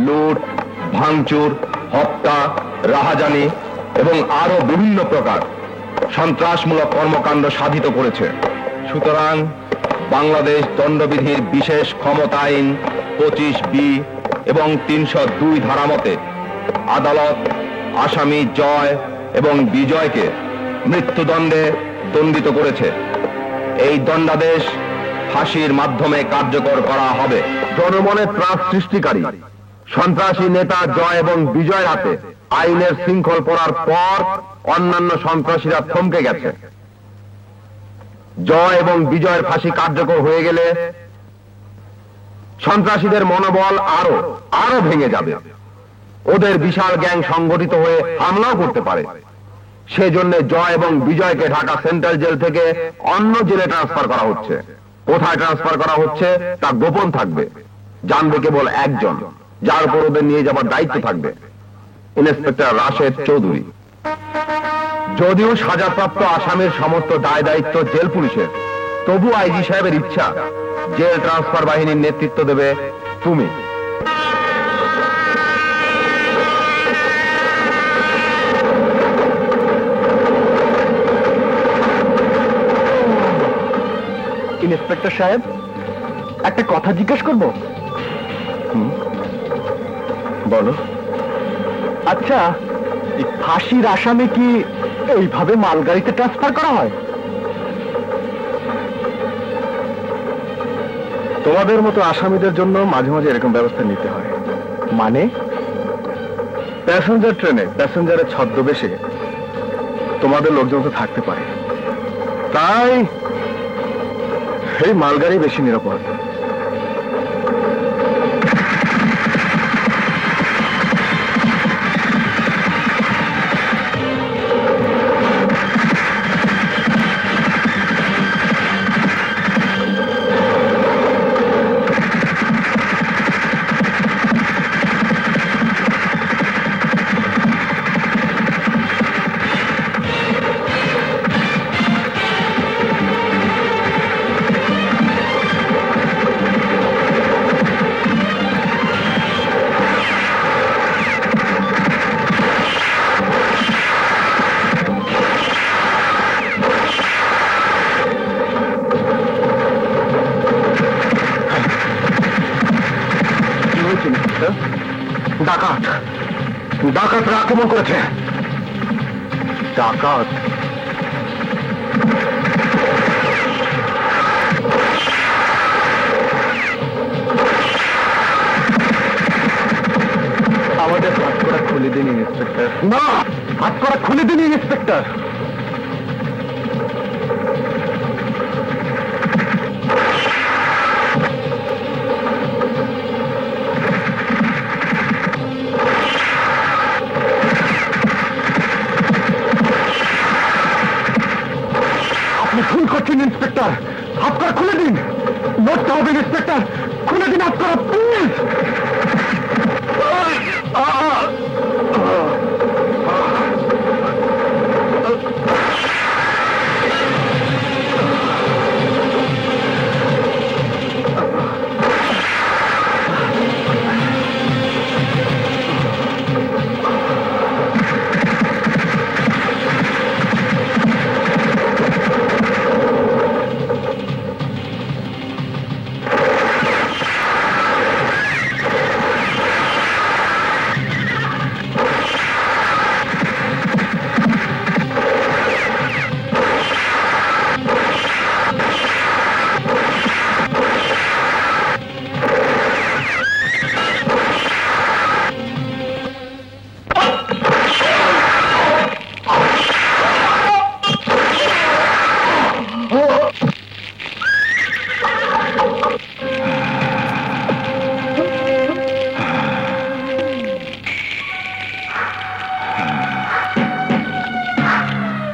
লুট, ভাঙচুর, হত্যা, রাহাজানি এবং আরো বিভিন্ন প্রকার সন্ত্রাসমূলক কর্মকাণ্ড সাধিত করেছে। সুতরাং বাংলাদেশ দণ্ডবিধির বিশেষ ক্ষমতা আইন 25B এবং 302 ধারা মতে আদালত আসামি জয় এবং বিজয়কে মৃত্যুদণ্ডে দণ্ডিত করেছে। এই দণ্ডাদেশ ফাঁসির মাধ্যমে কার্যকর করা হবে। জনমনে ত্রাস সৃষ্টিকারী সন্ত্রাসী নেতা জয় এবং বিজয়ের হাতে আইনের শৃঙ্খল পড়ার পর অন্যান্য সন্ত্রাসীরা থমকে গেছে। জয় এবং বিজয়ের ফাঁসি কার্যকর হয়ে গেলে সন্ত্রাসীদের মনোবল আরো ভেঙে যাবে। ওদের বিশাল গ্যাং সংগঠিত হয়ে হামলাও করতে পারে। সেজন্য জয় এবং বিজয়কে ঢাকা সেন্ট্রাল জেল থেকে অন্য জেলে ট্রান্সফার করা হচ্ছে। কোথায় ট্রান্সফার করা হচ্ছে তা গোপন থাকবে, জানবে কেবল একজন, যার উপর ওদের নিয়ে যাবার দায়িত্ব থাকবে, ইন্সপেক্টর রাশেদ চৌধুরী। যদিও সাজাপ্রাপ্ত আসামির সমস্ত দায় দায়িত্ব জেল পুলিশের, তবু আইজি সাহেবের ইচ্ছা জেল ট্রান্সফার বাহিনীর নেতৃত্ব দেবে তুমি। ইন্সপেক্টর সাহেব, একটা কথা জিজ্ঞেস করব? বলো। আচ্ছা, ফাঁসির আসামি কি এইভাবে মালগাড়িতে ট্রান্সফার করা হয়? তোমাদের মতো আসামিদের জন্য মাঝে মাঝে এরকম ব্যবস্থা নিতে হয়। মানে? প্যাসেঞ্জার ট্রেনে প্যাসেঞ্জারের ছদ্মবেশে তোমাদের লোকজন তো থাকতে পারে, তাই এই মালগাড়ি বেশি নিরাপদ। ডাকাত, ডাকাতরা আক্রমণ করেছে। ডাকাত? আমাদের হাত করা খুলে দিন ইন্সপেক্টর। না, হাত করা খুলে দিন ইন্সপেক্টর। ভুল করছেন ইন্সপেক্টর, হাত করা খুলে দিন। লড়তে হবে ইন্সপেক্টর, খুলে দিন হাত করা প্লিজ।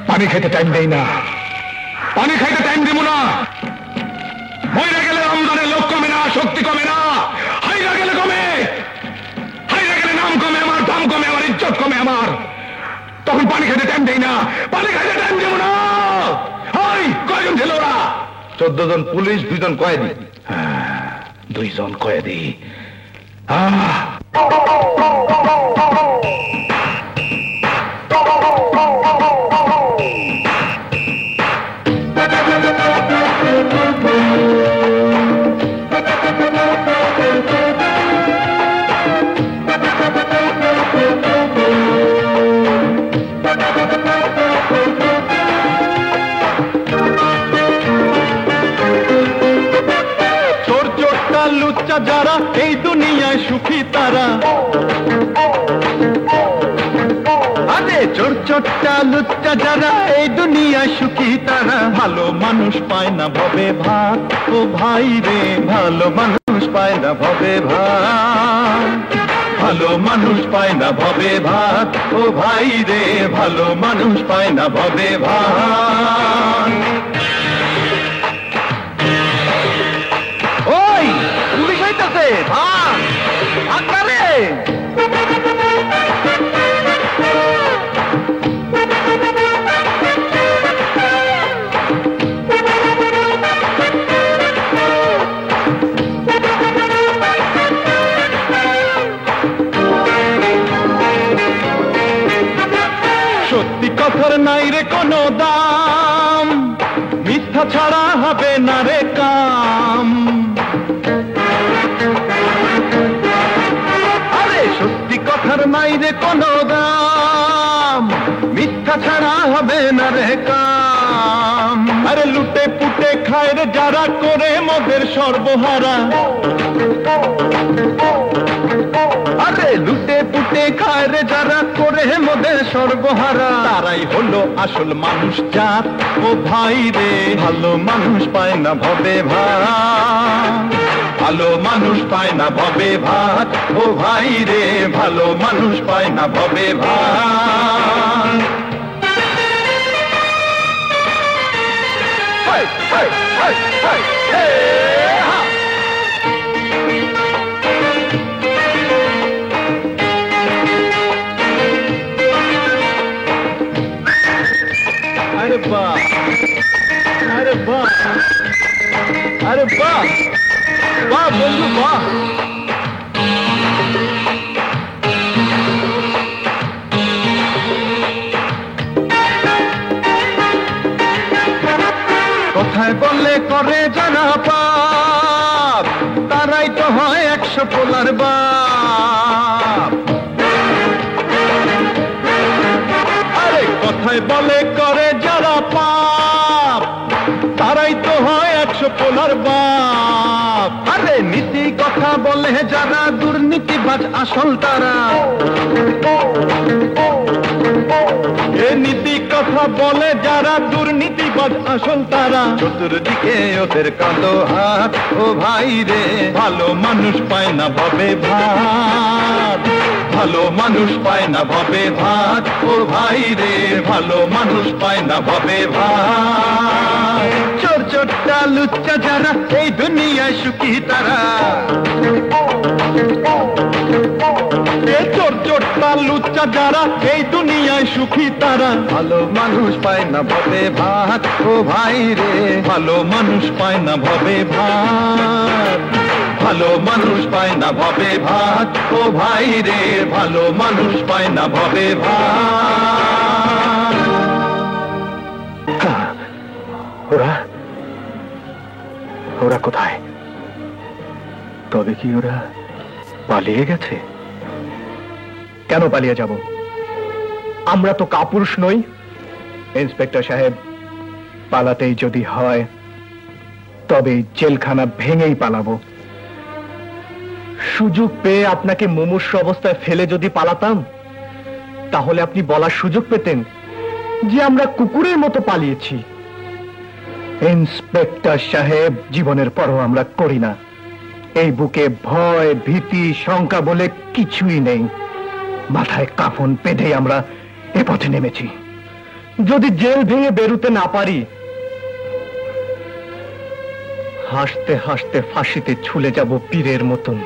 পানি খাইতে টাইম দেই না, পানি খাইতে টাইম দেব না। মরে গেলে আমদানের লোক কমে না, শক্তি কমে না, হাইরা গেলে কমে। হাইরা গেলে নাম কমে আমার, দাম কমে আমার, ইজ্জত কমে আমার। তখন পানি খাইতে টাইম দেই না, পানি খাইতে টাইম দেব না। হাই, কয়জন ছিল ওরা? 14 জন পুলিশ, 2 জন কয়েদি। 2 জন কয়েদি। লুচ্চা যারা এই দুনিয়ায় সুখী তারা, আরে চোর চোরটা লুচ্চা যারা এই দুনিয়ায় সুখী তারা, ভালো মানুষ পায় না ভবে ভাত ও ভাই রে, ভালো মানুষ পায় না ভবে ভাত, ভালো মানুষ পায় না ভবে ভাত ও ভাই রে, ভালো মানুষ পায় না ভবে ভাত। ওই পুলিশ হইতাছে, ভাগ ভাগ না রে। সত্যি কথার নাই রে কোনো দাম, মিথ্যা ছাড়া হবে না রে কাম। আরে সত্যি কথার নাই রে কোনো দাম, মিথ্যা ছাড়া হবে না রে কাম। আরে লুটে পুটে খায় রে যারা, করে মদের সর্বহারা, আরে লুটে পুটে খায় রে যারা, করে মদের সর্বহারা, তারাই হলো আসল মানুষ জাত ও ভাই রে, ভালো মানুষ পায় না ভবে ভাত, ভালো মানুষ পায় না ভবে ভাত ও ভাই রে, ভালো মানুষ পায় না ভবে ভাত। হাই হাই হাই হাই হে হা। अरे वाह, अरे वाह, अरे वाह, वाह बंधु वाह। কোথায় বললে করে জানা পাপ, তারাই তো হয় 100 পোলার বাপ। আরে কথায় বলে করে যারা পাপ, তারাই তো হয় 100 পোলার বাপ। আরে নীতি কথা বলে যারা, দুর্নীতিবাজ আসল তারা, এ নীতি কথা বলে যারা, দুর্নীতিবাজ আসল তারা, চতুর্দিকে ওদের কালো হাত ও ভাই রে, ভালো মানুষ পায় না ভবে ভাত, ভালো মানুষ পায় না ভবে ভাত ও ভাই রে, ভালো মানুষ পায় না ভবে ভাত। চোর চোরটা লুচ্চা যারা এই দুনিয়ায় সুখী তারা, চোর চোরটা লুচ্চা যারা এই দুনিয়ায় সুখী তারা, ভালো মানুষ পায় না ভবে ভাত ও ভাই রে, ভালো মানুষ পায় না ভবে ভাত, ভালো মানুষ পায় না ভবে ভাত ও ভাই রে, ভালো মানুষ পায় না ভবে ভাত। ওরা ওরা কোথায়? তবে কি ওরা পালিয়ে গেছে? কেন পালিয়ে যাব? আমরা তো কাপুরুষ নই। ইন্সপেক্টর সাহেব, পালাতেই যদি হয় তবে জেলখানা ভেঙেই পালাবো। সুযোগ পেয়ে আপনাকে মুমূর্ষ অবস্থায় ফেলে যদি পালাতাম, তাহলে আপনি বলার সুযোগ পেতেন যে আমরা কুকুরের মতো পালিয়েছি। ইন্সপেক্টর সাহেব, জীবনের পরও আমরা করি না। এই বুকে ভয়, ভীতি, শঙ্কা বলে কিছুই নেই। মাথায় কাফন বেঁধে আমরা এ পথে নেমেছি। যদি জেল ভেঙে বেরুতে না পারি, হাসতে হাসতে ফাঁসিতে ঝুলে যাব বীরের মতন।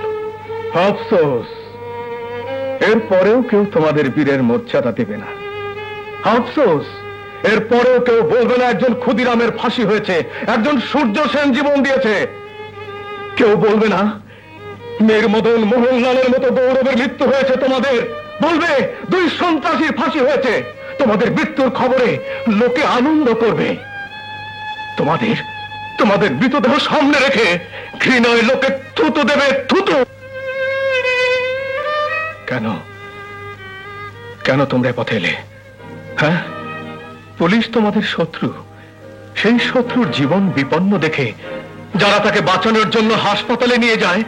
আফসোস, এরপরেও কেউ তোমাদের বীরের মর্যাদা দেবে না। আফসোস, এরপরেও কেউ বলবে না একজন ক্ষুদিরামের ফাঁসি হয়েছে, একজন সূর্য সেন জীবন দিয়েছে। কেউ বলবে না নির্মদন মোহনলালের মতো গৌরবের মৃত্যু হয়েছে তোমাদের, বলবে 2 সন্ত্রাসীর ফাঁসি হয়েছে, তোমাদের মৃত্যুর খবরে লোকে আনন্দ করবে। তোমাদের তোমাদের মৃতদেহ সামনে রেখে ঘৃণায় লোকে থুতু দেবে, থুতু। কেন কেন তোমরা পথে এলে? হ্যাঁ, পুলিশ তোমাদের শত্রু। সেই শত্রুর জীবন বিপন্ন দেখে যারা তাকে বাঁচানোর জন্য হাসপাতালে নিয়ে যায়,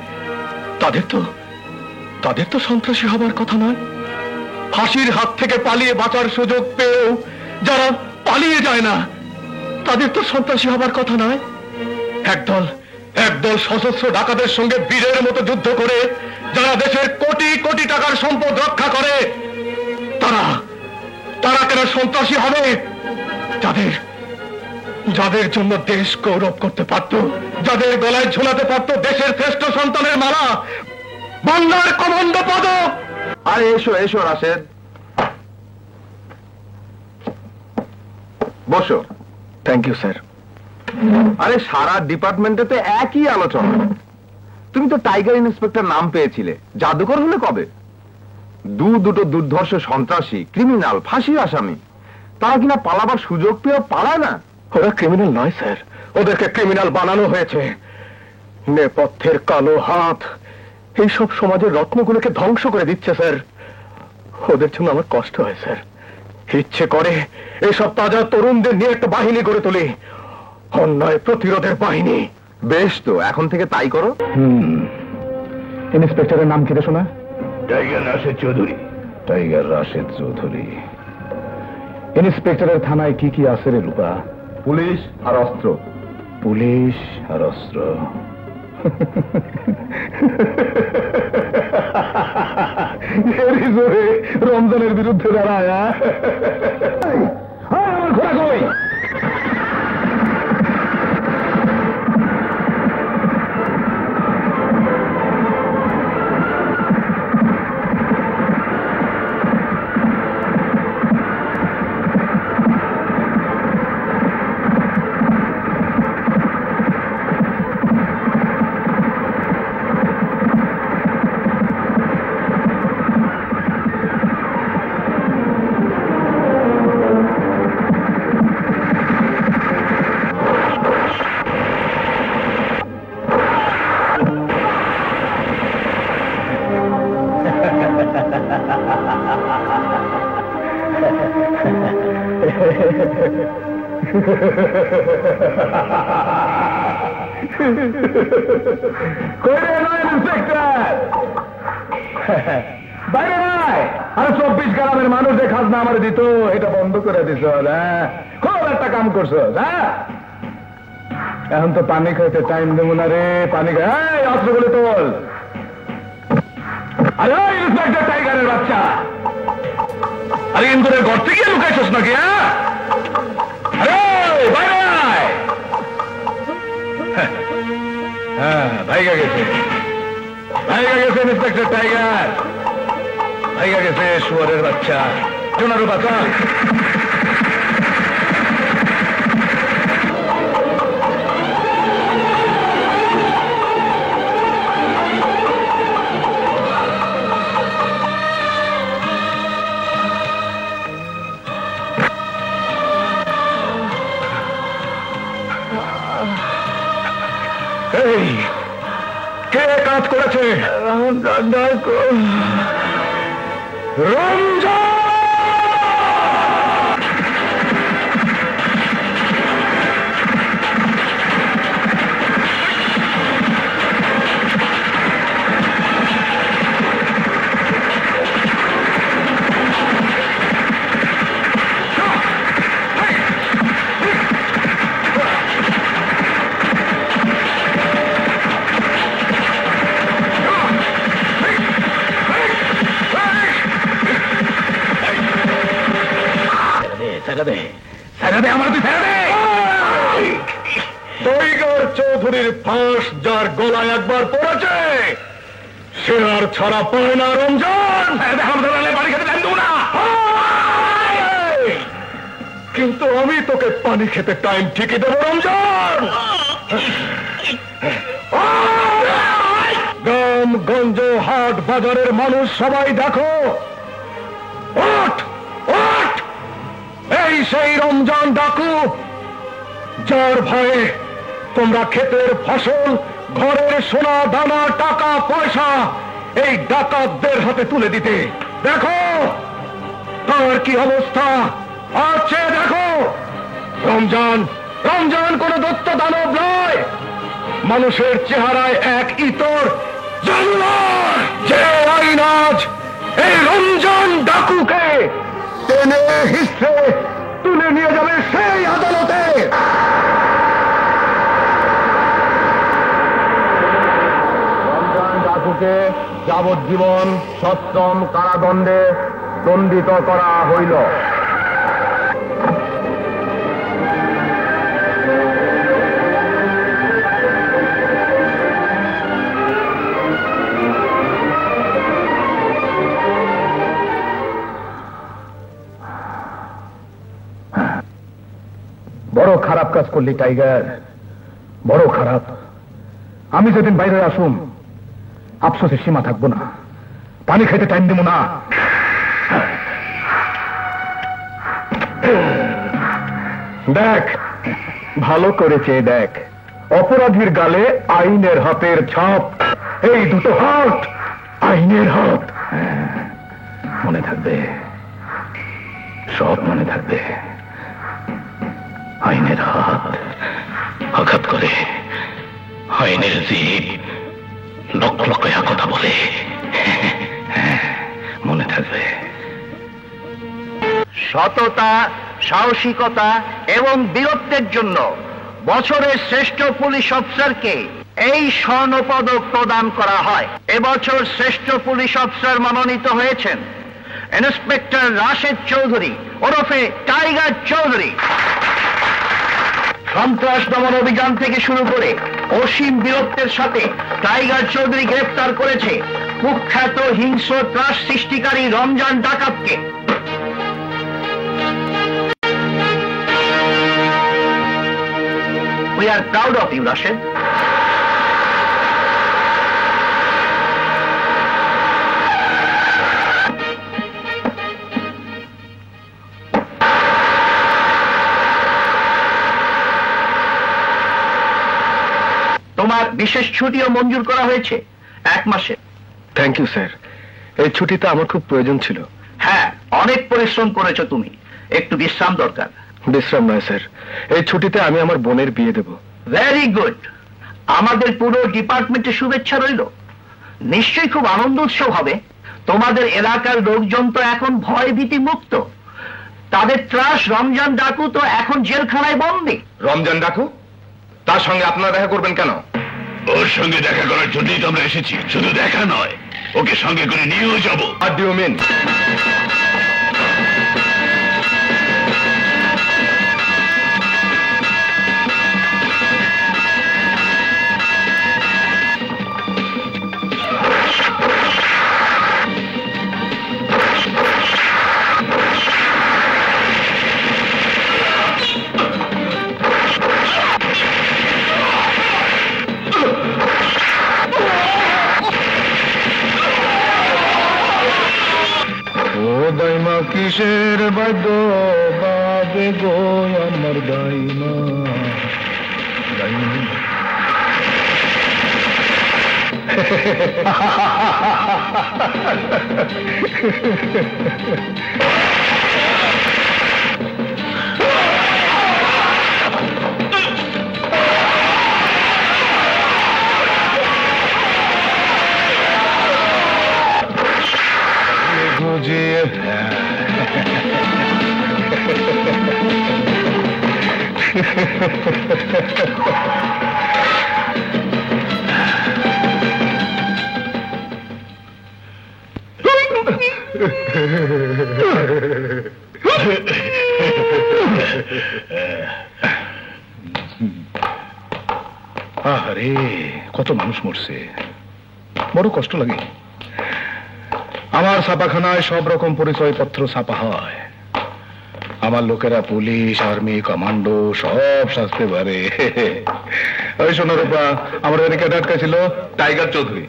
তাদের তো সন্ত্রাসী হবার কথা নয়। ফাঁসির হাত থেকে পালিয়ে বাঁচার সুযোগ পেয়েও যারা পালিয়ে যায় না, তাদের তো সন্ত্রাসী হবার কথা নয়। একদল সশস্ত্র ডাকাতের সঙ্গে বীরের মতো যুদ্ধ করে যারা দেশের কোটি কোটি টাকার সম্পদ রক্ষা করে, তারা কেন সন্ত্রাসী হবে? যাদের জন্য দেশ গৌরব করতে পারত, যাদের গলায় ঝোলাতে পারত দেশের শ্রেষ্ঠ সন্তানের মালা, বাংলার কমন্ড পদক। আরে এসো এসো রাশেদ, বসো। Thank you sir. আরে সারা ডিপার্টমেন্টে তো একই আলোচনা। তুমি তো টাইগার ইন্সপেক্টর নাম পেয়েছিলে, জাদুকর হলে কবে? দুটো দুর্ধর্ষ সন্ত্রাসী, ক্রিমিনাল, ফাঁসির আসামি, তারা কিনা পালাবার সুযোগ পেয়েও পালায় না। ওরা ক্রিমিনাল নয় স্যার, ওদেরকে ক্রিমিনাল বানানো হয়েছে। নেপথ্যের কালো হাত এইসব সমাজের রত্নগুলোকে ধ্বংস করে দিচ্ছে স্যার। ওদের জন্য আমার কষ্ট হয় স্যার। ইচ্ছে করে এসব তাজা তরুণদের নিয়ে একটা বাহিনী গড়ে তুলি, অন্যায় প্রতিরোধের বাহিনী। বেশ তো, এখন থেকে তাই করো। ইন্সপেক্টরের নাম কি রে শোনা? টাইগার রাশেদ চৌধুরী। টাইগার রাশেদ চৌধুরী। ইন্সপেক্টরের থানায় কি কি আছে রে রূপা? পুলিশ আর অস্ত্র। পুলিশ আর অস্ত্র। রমজানের বিরুদ্ধে দাঁড়ায়। আমার ঘোড়া কই? বাইরে নয়, আর 24 গ্রামের মানুষের খাজনা আমার দিত, এটা বন্ধ করে দিছ। খুব একটা কাম করছো। এখন তো পানি খাইতে টাইম দেবো না রে। পানি খাই, অস্ত্রগুলো তোল। আরে ইন্সপেক্টর টাইগারের বাচ্চা, আরে ইন্দুরের ঘর থেকে লুকাইছস নাকি? আরে বাইরে আয়। ভাইগা গেছে ইন্সপেক্টর টাইগার, ভাইগা গেছে শুয়ারের বাচ্চা। সোনারু বাচ্চা, এই কে কাজ করেছে? রমজান। টাইগার চৌধুরীর ফাঁস যার গলায় একবার পড়েছে, সে আর ছাড়া পায় না। রমজান, পানি খেতে টাইম দেবো না, কিন্তু আমি তোকে পানি খেতে টাইম ঠিকই দেবো। রমজান, গ্রাম গ্রামগঞ্জ হাট বাজারের মানুষ সবাই দেখো, ওঠ ওঠ, এই সেই রমজান ডাকু যার ভয়ে তোমরা ক্ষেতের ফসল, ঘরের সোনা দানা, টাকা পয়সা এই ডাকাতদের হাতে তুলে দিতে। দেখো তার কি অবস্থা আছে, দেখো। রমজান রমজান কোন দত্ত দানব নয়, মানুষের চেহারায় এক ইতর জানোয়ার, যে আইন আজ এই রমজান ডাকুকে টেনে হিসে তুলে নিয়ে যাবে সেই আদালতে। রমজান ডাকুকে যাবজ্জীবন সশ্রম কারাদণ্ডে দণ্ডিত করা হইল। বড় খারাপ কাজ করলি টাইগার, বড় খারাপ। আমি যেদিন বাইরে আসুম আফসোসের সীমা থাকবো না, পানি খাইতে টাইম দেবো না। দেখ ভালো করেছে, দেখ অপরাধীর গালে আইনের হাতের ছাপ, এই দুটো হাত আইনের হাত। মনে থাকবে, সব মনে থাকবে। আইনের হাত আঘাত করে, আইনের জীব লক্ষ লক্ষ কথা বলে, মনে থাকবে। সততা, সাহসিকতা এবং বীরত্বের জন্য বছরের শ্রেষ্ঠ পুলিশ অফিসারকে এই স্বর্ণপদক প্রদান করা হয়। এবছর শ্রেষ্ঠ পুলিশ অফিসার মনোনীত হয়েছেন ইন্সপেক্টর রাশেদ চৌধুরী ওরফে টাইগার চৌধুরী। সন্ত্রাস দমন অভিযান থেকে শুরু করে অসীম বীরত্বের সাথে টাইগার চৌধুরী গ্রেফতার করেছে কুখ্যাত হিংস্র ত্রাস সৃষ্টিকারী Ramzan ডাকাতকে। We are proud of you, Rashid. তোমার বিশেষ ছুটিও মঞ্জুর করা হয়েছে 1 মাসে। থ্যাংক ইউ স্যার, এই ছুটিটা আমার খুব প্রয়োজন ছিল। হ্যাঁ, অনেক পরিশ্রম করেছো তুমি, একটু বিশ্রাম দরকার। বিশ্রাম নয় স্যার, এই ছুটিতে আমি আমার বোনের বিয়ে দেব। ভেরি গুড, আমাদের পুরো ডিপার্টমেন্টে শুভেচ্ছা রইল। নিশ্চয়ই খুব আনন্দ উৎসব হবে। তোমাদের এলাকার লোকজন তো এখন ভয় ভীতি মুক্ত। তাদের ত্রাস রমজান ডাকু তো এখন জেলখানায় বন্দী। রমজান ডাকু, তার সঙ্গে আপনারা দেখা করবেন কেন? ওর সঙ্গে দেখা করার জন্যই তো আমরা এসেছি, শুধু দেখা নয়, ওকে সঙ্গে করে নিয়েও যাবো। What do you mean? দাইমা কিসের বাদ্য বাবে গো আমার দাইমা, দাইমা। বুঝিয়ে আরে কত মানুষ মরছে, বড় কষ্ট লাগে। আমার ছাপাখানায় সব রকম পরিচয়পত্র ছাপা হয়। আমার লোকেরা পুলিশ, আর্মি, কমান্ডো সব সাজতে পারে। ওই শোনো রূপা, আমার এদিকে আটকা ছিল টাইগার চৌধুরী।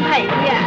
ভাইয়া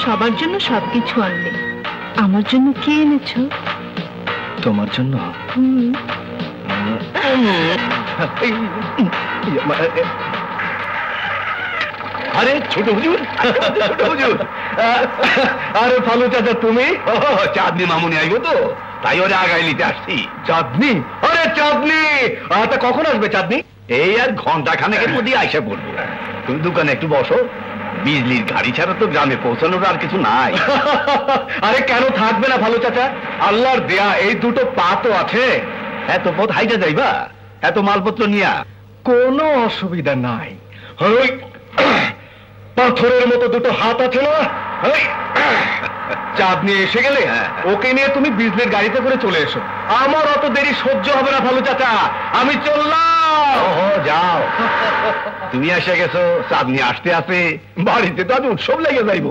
সবার জন্য সবকিছু আনলে, আমার জন্য কি এনেছো? তোমার জন্য আরে ছোট হুজুর, ছোট হুজুর। আরে ফালু চাচা তুমি? চাঁদনি মামুনি আইব তো, তাই ওরে আগাই নিতে আসছি। চাঁদনি? আরে চাঁদনি, তা কখন আসবে চাঁদনি? এই আর ঘন্টা খানেকের মধ্যে আইসা পড়বো। তুমি দোকানে একটু বসো, বিজলির গাড়ি ছাড়া তো গ্রামে পৌঁছানোর আর কিছু নাই। আরে কেন থাকবে না ভালো চাচা, আল্লাহর দেয়া এই দুটো পা তো আছে। এত পথ হাইটা যাইবা, এত মালপত্র নিয়া? কোনো অসুবিধা নাই। ওই পাথরের মতো দুটো হাত আছে না, ওই চাঁদনি এসে গেলে ওকে নিয়ে তুমি বিজলির গাড়িতে করে চলে এসো। আমার অত দেরি সহ্য হবে না ভালো চাচা, আমি চললাম। যাও, তুমি এসে গেছো, চাঁদনি আসতে আসতে বাড়িতে তো আজ উৎসব লেগে যাইব।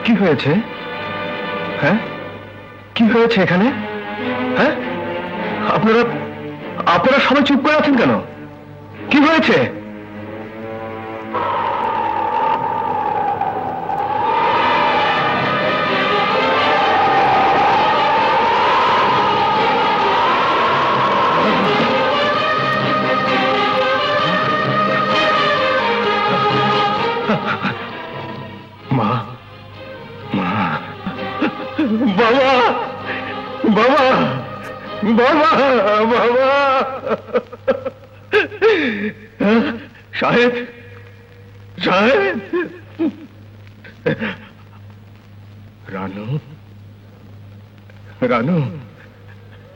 কি হয়েছে? হ্যাঁ, কি হয়েছে এখানে? হ্যাঁ, আপনারা সবাই চুপ করে আছেন কেন? কি হয়েছে? মা, মা, বাবা, বাবা, বাবা, বাবা, সাহেব, সাহেব, রানু, রানু,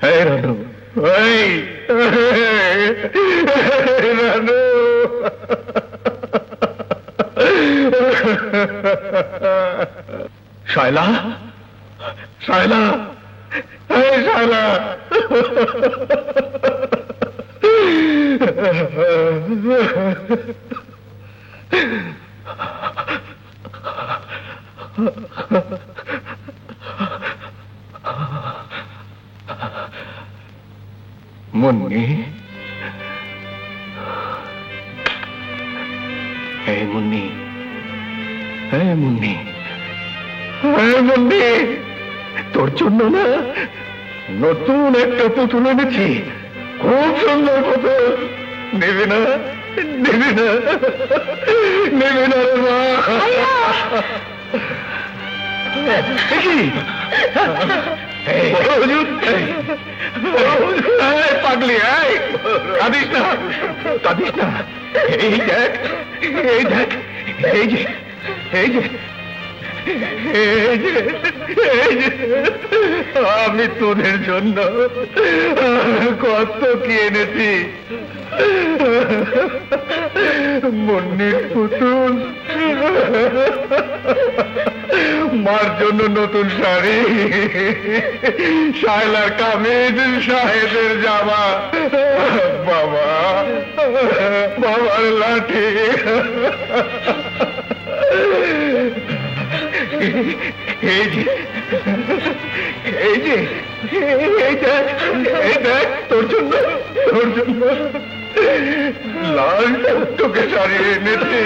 হে রানু, এই রানু, শায়লা, শায়লা, এই শায়লা, মুন্নি, এই মুন্নি, এই মুন্নি, এই মুন্নি, তোর জন্য না নতুন একটা পুতুল এনেছি, খুব সুন্দর পুতুল। নেবে না, নেবে না, নেবে না রে মা। কি? এই, এই, পাগলি, এই, কাঁদিস না, কাঁদিস না। এই দেখ, এই দেখ, এই যে, এই যে, এই যে, এই যে, আমি তোদের জন্য কত কি এনেছি। মুন্নির পুতুল, মার জন্য নতুন শাড়ি, শায়লার কামিজ, শাহেদের জামা, বাবা, বাবার লাঠি। এই যে, এই যে, এই দেখ, এই দেখ, তোর জন্য, তোর জন্য লাল তোকে শাড়ি এনেছি।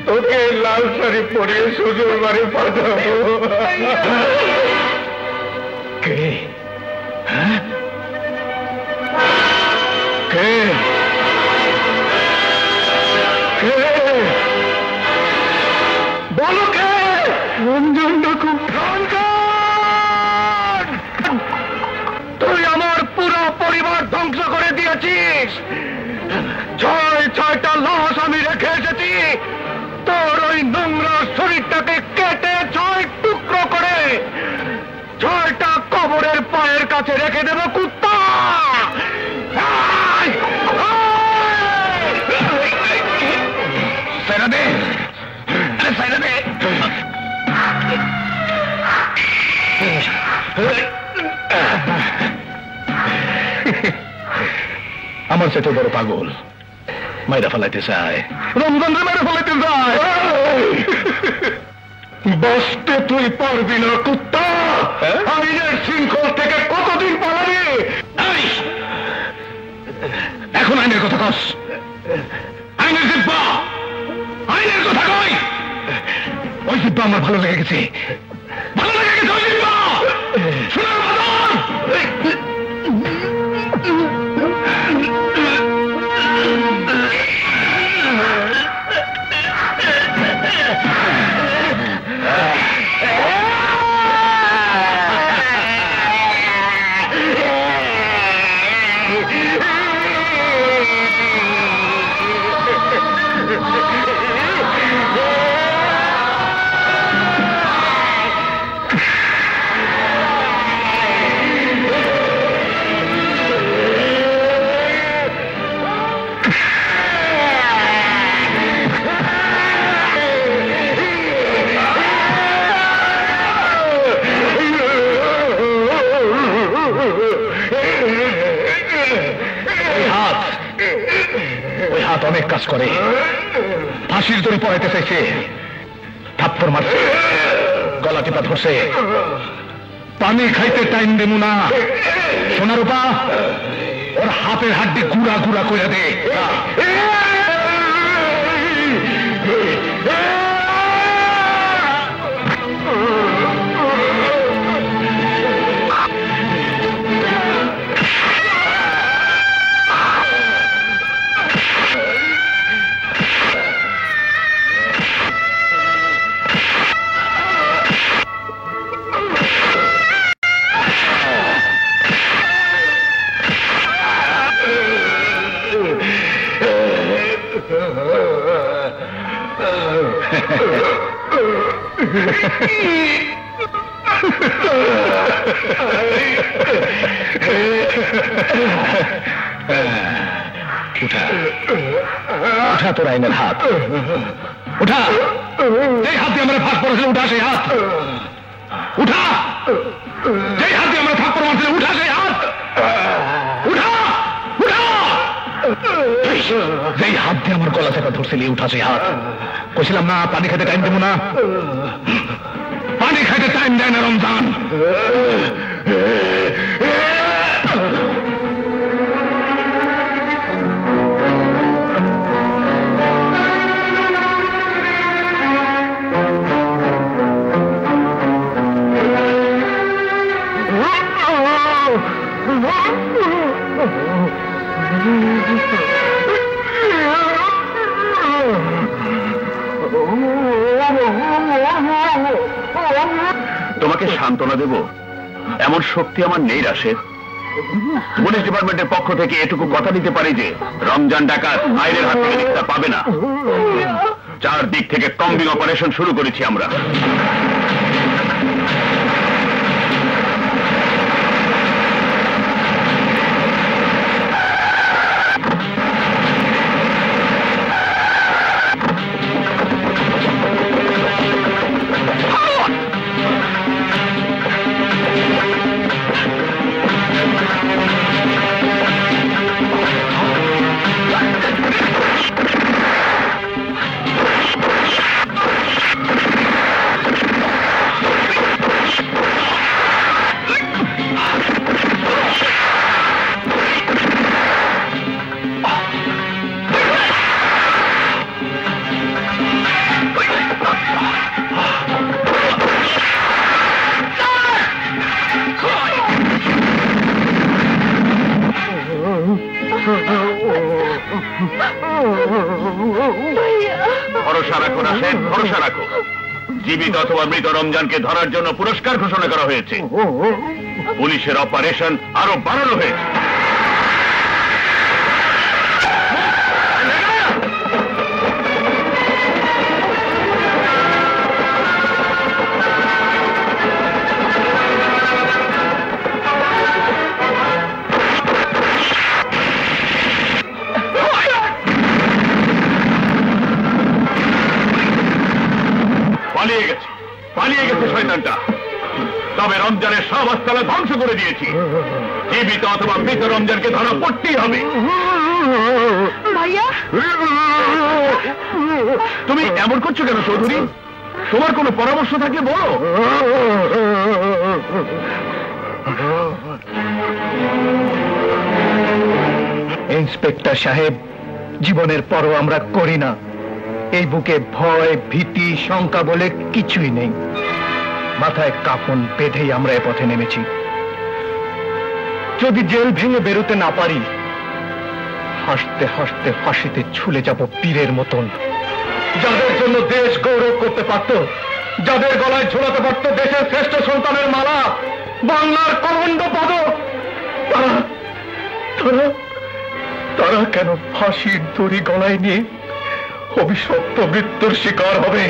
তোকে লাল শাড়ি পরিয়ে শ্বশুর বাড়ি পাঠাবো। কে? হ্যাঁ? কে? কে? বলো কে? রঞ্জন ডাকু। রঞ্জন! তুই আমার পুরো পরিবার ধ্বংস করে দিয়েছিস। ছয়টা লাশ আমি রেখে এসেছি, তোর ওই নোংরা শরীরটাকে কেটে 6 টুকরো করে 6টা কবরের পায়ের কাছে রেখে দেব, কুত্তা। ছেড়ে দে, ছেড়ে দে। আমার সেটা বড় পাগল, মাইরা ফেলাইতে চায়, রমজান রে মাইরা ফেলাইতে চায়। বসতে তুই পারবি না, কুত্তা। আইনের শৃঙ্খল থেকে কতদিন পালাবি? এখন আইনের কথা কস, আইনের জিব্বা, আইনের কথা কই। ওই জিব্বা আমার ভালো লেগে গেছে, ভালো লেগে গেছে ওই জিব্বা। শোনার বাদন। অনেক কাজ করে, ফাঁসির দড়ি পড়াইতে চাইছে, থাপ্পড় মারছে, গলা টিপা ধরছে, পানি খাইতে টাইম দেবো না। সোনার রূপা, ওর হাতের হাড্ডি গুড়া গুড়া করে দে। উঠা, উঠা তোর আইনের হাত, উঠা। এই হাত দিয়ে আমরা ভাগ পড়েছিল, উঠা সেই হাত, উঠা। যেই হাত দিয়ে আমরা ভাগ পড়ে মারছিল, উঠা সেই হাত, উঠা, উঠা। যেই হাত দিয়ে আমার গলা চেপা ধরছিলি, উঠা সেই হাত। কইছিলাম না পানি খেতে টাইম দেবো না, পানি খাইতে টাইম দেয় না রমজান। তোমাকে সান্ত্বনা দেব এমন শক্তি আমার নেই রাশেদ। পুলিশ ডিপার্টমেন্টের পক্ষ থেকে এটুকু কথা দিতে পারি যে রমজান ডাকাত আইনের হাত থেকে নিস্তার পাবে না। চারদিক থেকে কম্বিং অপারেশন শুরু করেছি আমরা। ভরসা রাখো রাশেদ, ভরসা রাখো। জীবিত অথবা মৃত রমজানকে ধরার জন্য পুরস্কার ঘোষণা করা হয়েছে। পুলিশের অপারেশন আরো বাড়ানো হয়েছে। পালিয়ে গেছে শয়তানটা। তবে রমজানের সব আস্তালা ধ্বংস করে দিয়েছি। জীবিত অথবা মৃত রমজানকে ধরা পড়তেই হবে। ভাইয়া, তুমি এমন করছো কেন চৌধুরী? তোমার কোনো পরামর্শ থাকলে বলো। ইন্সপেক্টর সাহেব, জীবনের পরও আমরা করি না। এই বুকে ভয়, ভীতি, শঙ্কা বলে কিছুই নেই। মাথায় কাফন বেঁধেই আমরা এ পথে নেমেছি। যদি জেল ভেঙে বেরোতে না পারি, হাসতে হাসতে ফাঁসিতে ঝুলে যাব পীরের মতন। যাদের জন্য দেশ গৌরব করতে পারত, যাদের গলায় ঝোলাতে পারত দেশের শ্রেষ্ঠ সন্তানের মালা, বাংলার কমণ্ড পদক, তারা কেন ফাঁসির দড়ি গলায় নিয়ে অভিশপ্ত মৃত্যুর শিকার হবে?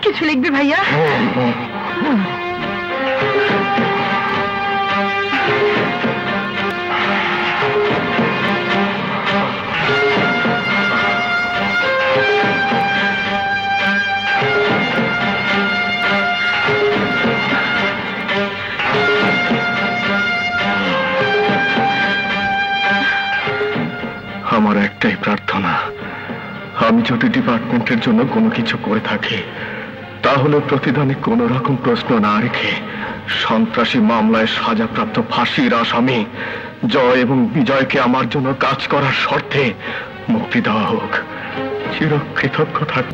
কিছু লিখবি ভাইয়া? আমার একটাই প্রার্থনা, আমি যদি ডিপার্টমেন্টের জন্য কোনো কিছু করে থাকি, তাহলে প্রতিদানে কোনো রকম প্রশ্ন না রেখে সন্ত্রাসী মামলায় সাজাপ্রাপ্ত ফাঁসির আসামি জয় এবং বিজয়কে আমার জন্য কাজ করার শর্তে মুক্তি দেওয়া হোক। চিরকৃতজ্ঞ থাক।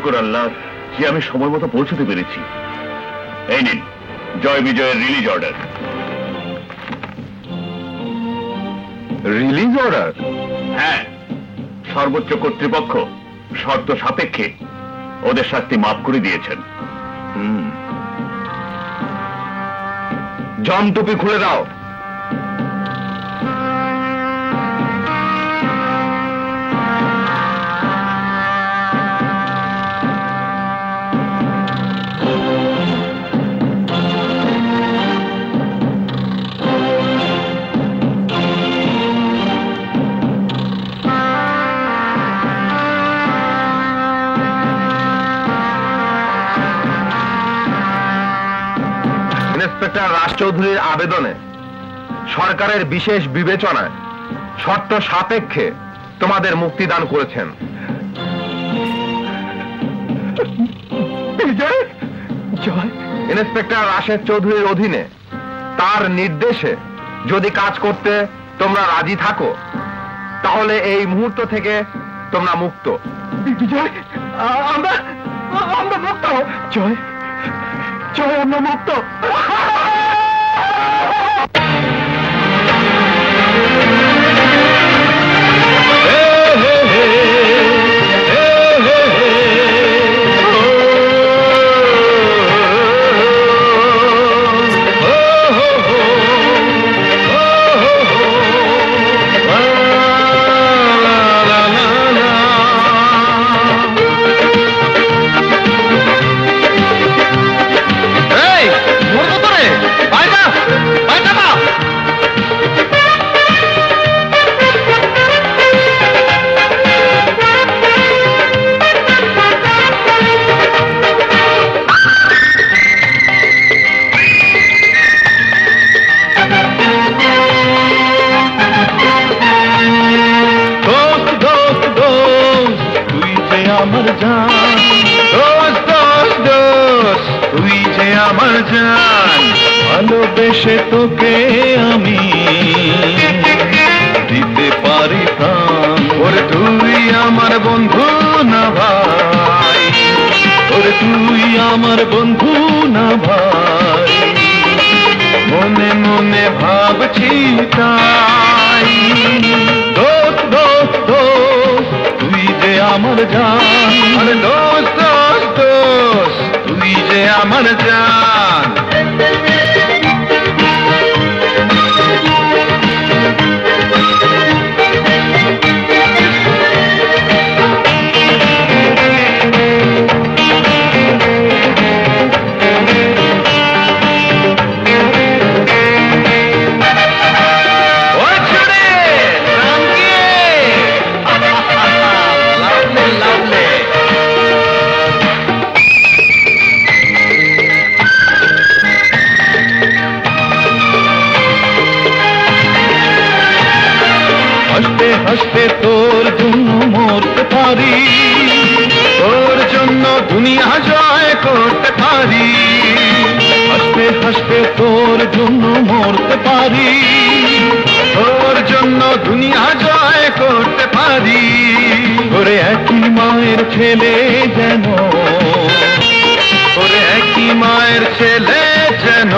শুকর আল্লাহ যে আমি সময় মতো পৌঁছতে পেরেছি। এই নিন জয় বিজয়ের রিলিজ অর্ডার। Release order? হ্যাঁ, সর্বোচ্চ কর্তৃপক্ষ শর্ত সাপেক্ষে ওদের শাস্তি মাফ করে দিয়েছেন। জম টুপি খুলে দাও। ইন্সপেক্টর রাজ চৌধুরীর আবেদনে সরকারের বিশেষ বিবেচনায় শর্ত সাপেক্ষে তোমাদের মুক্তিদান করেছেন। ইন্সপেক্টর রাশেদ চৌধুরীর অধীনে তার নির্দেশে যদি কাজ করতে তোমরা রাজি থাকো তাহলে এই মুহূর্ত থেকে তোমরা মুক্ত। আমরা মুক্ত। জয় জয়, আমরা মুক্ত। ভালোবেসে তোকে আমি দিতে পারি প্রাণ। ওরে তুই আমার বন্ধু না ভাই, ওরে তুই আমার বন্ধু না ভাই, মনে মনে ভাবছি তাই। দোস্ত দোস্ত দোস্ত তুই যে আমার জান, আরে দোস্ত দোস্ত দোস্ত তুই যে আমার জান। হাসতে তোর জন্য মরতে পারি, তোর জন্য দুনিয়া জয় করতে পারি। হাসতে হাসতে তোর জন্য মরতে পারি, তোর জন্য দুনিয়া জয় করতে পারি। ওরে একই মায়ের ছেলে যেন, ওরে একই মায়ের ছেলে যেন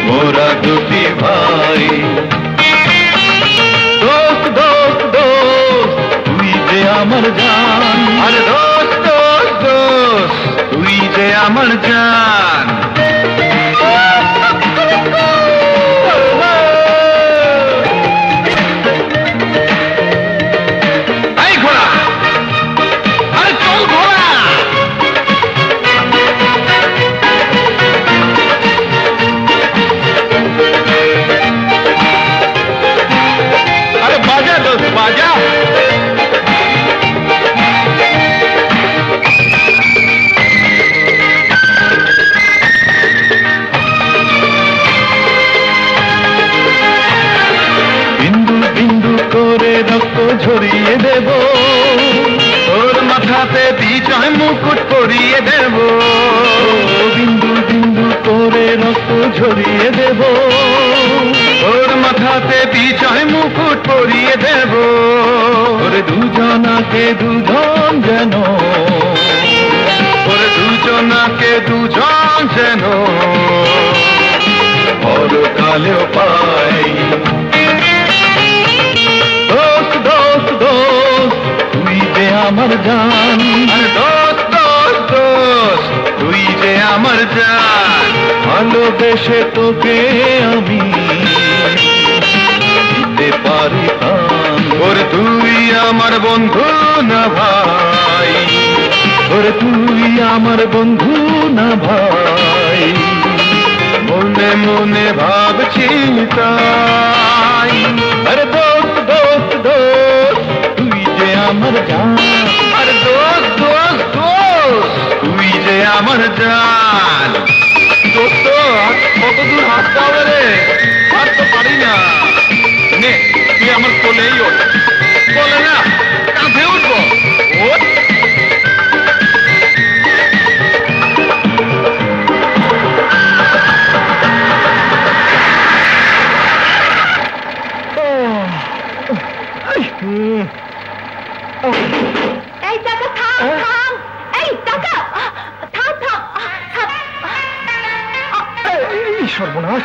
মোরা দুটি ভাই। আমার জান, আরে দোস্ত দোস্ত দোস্ত তুই যে আমার জান। এই ঘোড়া, আরে চল ঘোড়া। আরে বাজা দোস্ত বাজা। ঝরিয়ে দেব তোর মাথাতে বিজয় মুকুট পরিয়ে দেব, বিন্দু বিন্দু করে রক্ত ঝরিয়ে দেব তোর মাথাতে বিজয় মুকুট করিয়ে দেব ওরে দুজনাকে দুজন যেন ওরে দুজনাকে দুজন যেন পরকালেও পাই দোস্ত দোস্ত দোস্ত তুই যে আমার জান আরে দোস্ত দোস্ত দোস্ত তুই যে আমার জান ভালোবেসে তোকে আমি দিতে পারি প্রাণ ওরে তুই আমার বন্ধু না ভাই ওরে তুই আমার বন্ধু না ভাই মনে মনে ভাবছি তাই আরে দোস্ত দোস্ত দোস্ত তুই যে আমার জান আরে দোস্ত দোস্ত দোস্ত তুই যে আমার জান দোস্ত কত দূর হাঁটতে হবে রে আর তো পারি না নে তুই আমার কোলেই ওঠ বলে না কাঁধে উঠবো ওঠ এই চাকা থাম থাম এই চাকা থাম থাম থাম এই সর্বনাশ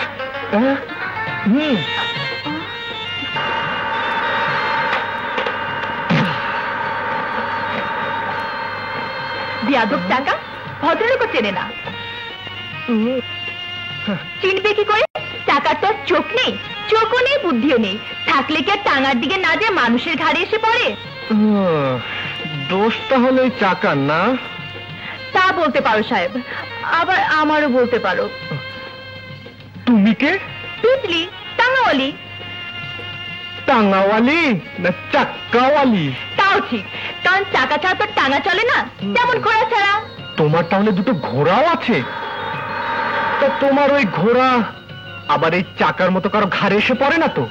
বিয়াদব চাকা ভদ্রলোকও চেনে না চিনবে কি করে চাকার তো আর চোখ নেই চোখও নেই বুদ্ধিও নেই থাকলে কি আর টাঙার দিকে না যে মানুষের ঘাড়ে এসে পড়ে দোষ তাহলে চাকার না তা বলতে পারো সাহেব আবার আমারও বলতে পারো তুমি কে তিতলি টাঙাওয়ালি টাঙ্গাওয়ালি না চাক্কাওয়ালি তাও ঠিক কারণ চাকা ছাড়া তো টাঙা চলে না যেমন ঘোড়া ছাড়া তোমার তাহলে দুটো ঘোড়াও আছে তা তোমার ওই ঘোড়া আবার এই চাকার মতো কারো ঘাড়ে এসে পড়ে না তো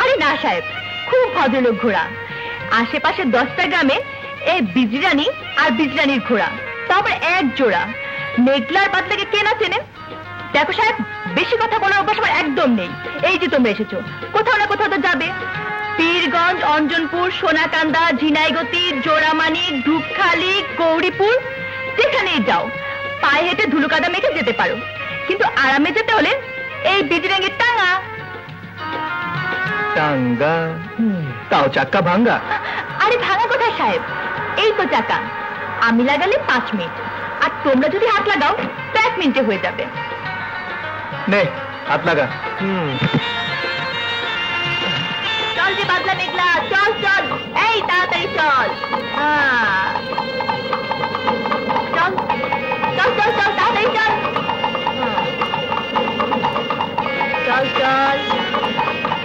আরে না সাহেব খুব ভদ্রলোক ঘোড়া আশেপাশে 10টা গ্রামে এই বিজরানি আর বিজরানির ঘোড়া তারপর এক জোড়া মেঘলার বাদলাকে কে না চেনে দেখো সাহেব বেশি কথা বলার অভ্যাস আমার একদম নেই এই যে তোমরা এসেছো কোথাও না কোথাও তো যাবে পীরগঞ্জ অঞ্জনপুর সোনাকান্দা ঝিনাইগতি জোড়ামানি ধূপখালি গৌরীপুর যেখানেই যাও পায়ে হেঁটে ধুলোকাদা মেখে যেতে পারো কিন্তু আরামে যেতে হলে এই বিজরাঙ্গের টাঙা টাঙ্গা তাও চাক্কা ভাঙ্গা আরে ভাঙা কোথায় সাহেব এই তো চাকা আমি লাগালে 5 মিনিট আর তোমরা যদি হাত লাগাও তো 1 মিনিটে হয়ে যাবে নে হাত লাগা চল যে বাদলা মেঘলা চল চল এই তাড়াতাড়ি চল চল চল চল চল তাড়াতাড়ি চল চল চল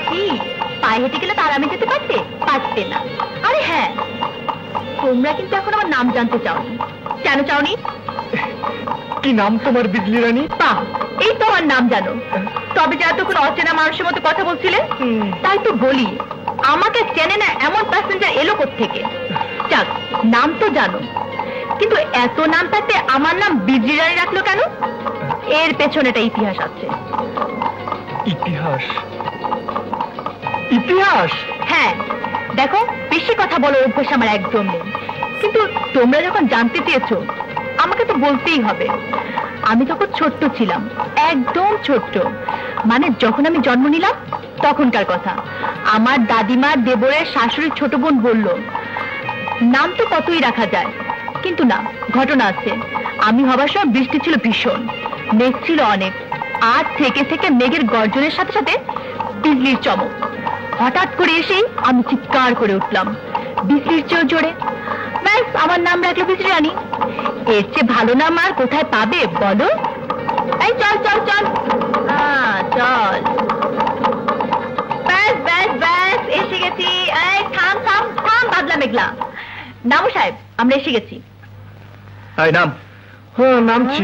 কি পায়ে হেঁটে গেলে তো আরামে যেতে পারতে না আরে হ্যাঁ তোমরা কিন্তু এখন আমার নাম জানতে চাওনি কেন চাওনি কি নাম তোমার বিজলি রানী বাহ এই তো আমার নাম জানো তবে যা তখন অচেনা মানুষের মতো কথা বলছিলে তাই তো বলি আমাকে চেনে না এমন প্যাসেঞ্জার এলো কোত্থেকে যাক নাম তো জানো কিন্তু এত নাম থাকতে আমার নাম বিজলি রানী রাখলো কেন এর পেছনে একটা ইতিহাস আছে ইতিহাস ইতিহাস হ্যাঁ দেখো বেশি কথা বলো অভ্যাস আমার একদম নেই কিন্তু তোমরা যখন জানতে চেয়েছো আমাকে তো বলতেই হবে আমি তখন ছোট্ট ছিলাম একদম ছোট্ট মানে যখন আমি জন্ম নিলাম তখনকার কথা আমার দাদিমা দেবরের শাশুড়ির ছোট বোন বলল নাম তো কতই রাখা যায় কিন্তু না ঘটনা আছে আমি হবার সময় বৃষ্টি ছিল ভীষণ মেঘ ছিল অনেক আর থেকে থেকে মেঘের গর্জনের সাথে সাথে বিজলির চমক হঠাৎ করে এসেই আমি চিৎকার করে উঠলাম বিজলির চেয়েও জোরে ব্যাস আমার নাম রাখলো বিজলি রানী এর চেয়ে ভালো নাম আর কোথায় পাবে বলো এই চল চল চল চল ব্যাস ব্যাস ব্যাস এসে গেছি এই থাম থাম থাম বাদলা মেঘলা নামো সাহেব আমরা এসে গেছি এই নাম হ্যাঁ নামছি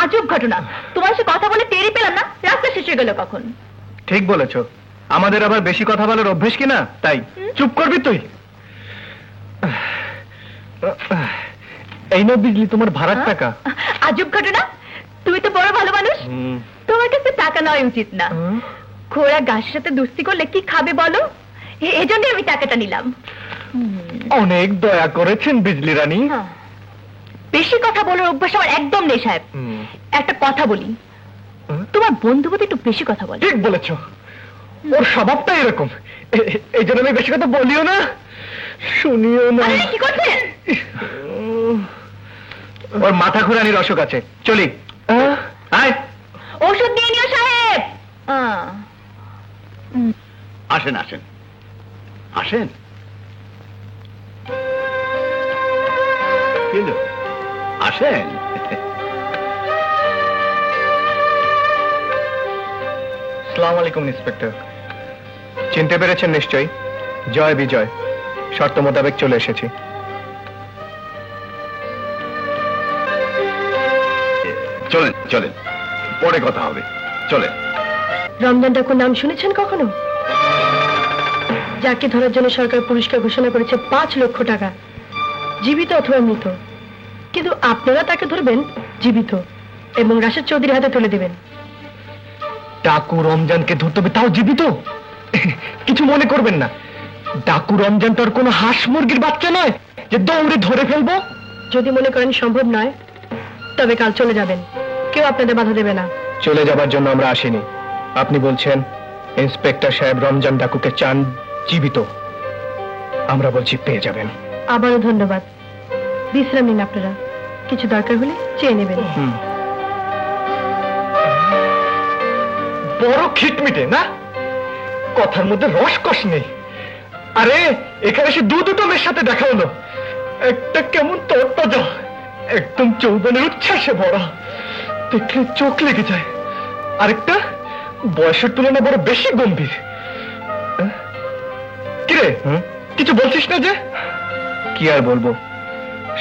আজব ঘটনা তোমার সাথে কথা বলে টেরই পেলাম না রাস্তা শেষ হয়ে গেল কখন ঠিক বলেছো আমাদের আবার বেশি কথা বলার অভ্যেস কিনা তাই চুপ করবি তুই এই না বিজলি তোমার ভাড়ার টাকা আজব ঘটনা তুমি তো বড় ভালো মানুষ তোমার তোমার কাছে টাকা নেওয়া উচিত না। ঘোড়া গাছের সাথে দুস্তি করলে কি খাবে বলো, এই জন্য আমি টাকাটা নিলাম। অনেক দয়া করেছেন বিজলি রানী। বেশি কথা বলার অভ্যাস আমার একদম নেই সাহেব। একটা কথা বলি, তোমার বন্ধু বোধ একটু বেশি কথা বলে। ঠিক বলেছ, ওর স্বভাবটা এরকম। এই জন্য আমি বেশি কথা বলিও না, শুনিও না। আরে, কি করছেন? ওর মাথা ঘোরানির অসুখ আছে, চলি। আয়, ওষুধ নিয়ে নিও সাহেব। আসেন আসেন আসেন। আসেন। আসসালামু আলাইকুম ইন্সপেক্টর। চিনতে পেরেছেন নিশ্চয়ই? জয় বিজয়, শর্ত মোতাবেক চলে এসেছি। চলেন চলেন, পরে কথা হবে, চলেন। রমজান ঠাকুর নাম শুনেছেন কখনো? যাকে ধরার জন্য সরকার পুরস্কার ঘোষণা করেছে 5 লক্ষ টাকা, জীবিত অথবা মৃত। কিন্তু আপনারা তাকে ধরবেন জীবিত এবং রাশেদ চৌধুরীর হাতে তুলে দেবেন। ডাকু রমজানকে ধরতে হবে, তাও জীবিত? কিছু মনে করবেন না, ডাকু রমজান তো আর কোনো হাঁস মুরগির বাচ্চা নয় যে দৌড়ে ধরে ফেলবো। যদি মনে করেন সম্ভব নয়, তবে কাল চলে যাবেন, কেউ আপনাদের বাধা দেবে না। চলে যাবার জন্য আমরা আসিনি। আপনি বলছেন ইন্সপেক্টর সাহেব রমজান ডাকুকে চান জীবিত, আমরা বলছি পেয়ে যাবেন। আবারও ধন্যবাদ। বিশ্রাম নিন আপনারা, কিছু দরকার হলে চেয়ে নেবেন। বড় খিটমিটে না, কথার মধ্যে রসকস নেই। আরে এখানে সে দুটো মেয়ের সাথে দেখা হলো, একটা কেমন তরতাজা, একদম যৌবনের উচ্ছ্বাসে ভরা, দেখলে চোখ লেগে যায়। আরেকটা বয়সের তুলনায় বড় বেশি গম্ভীর। কিরে, কিছু বলছিস না যে? কি আর বলবো,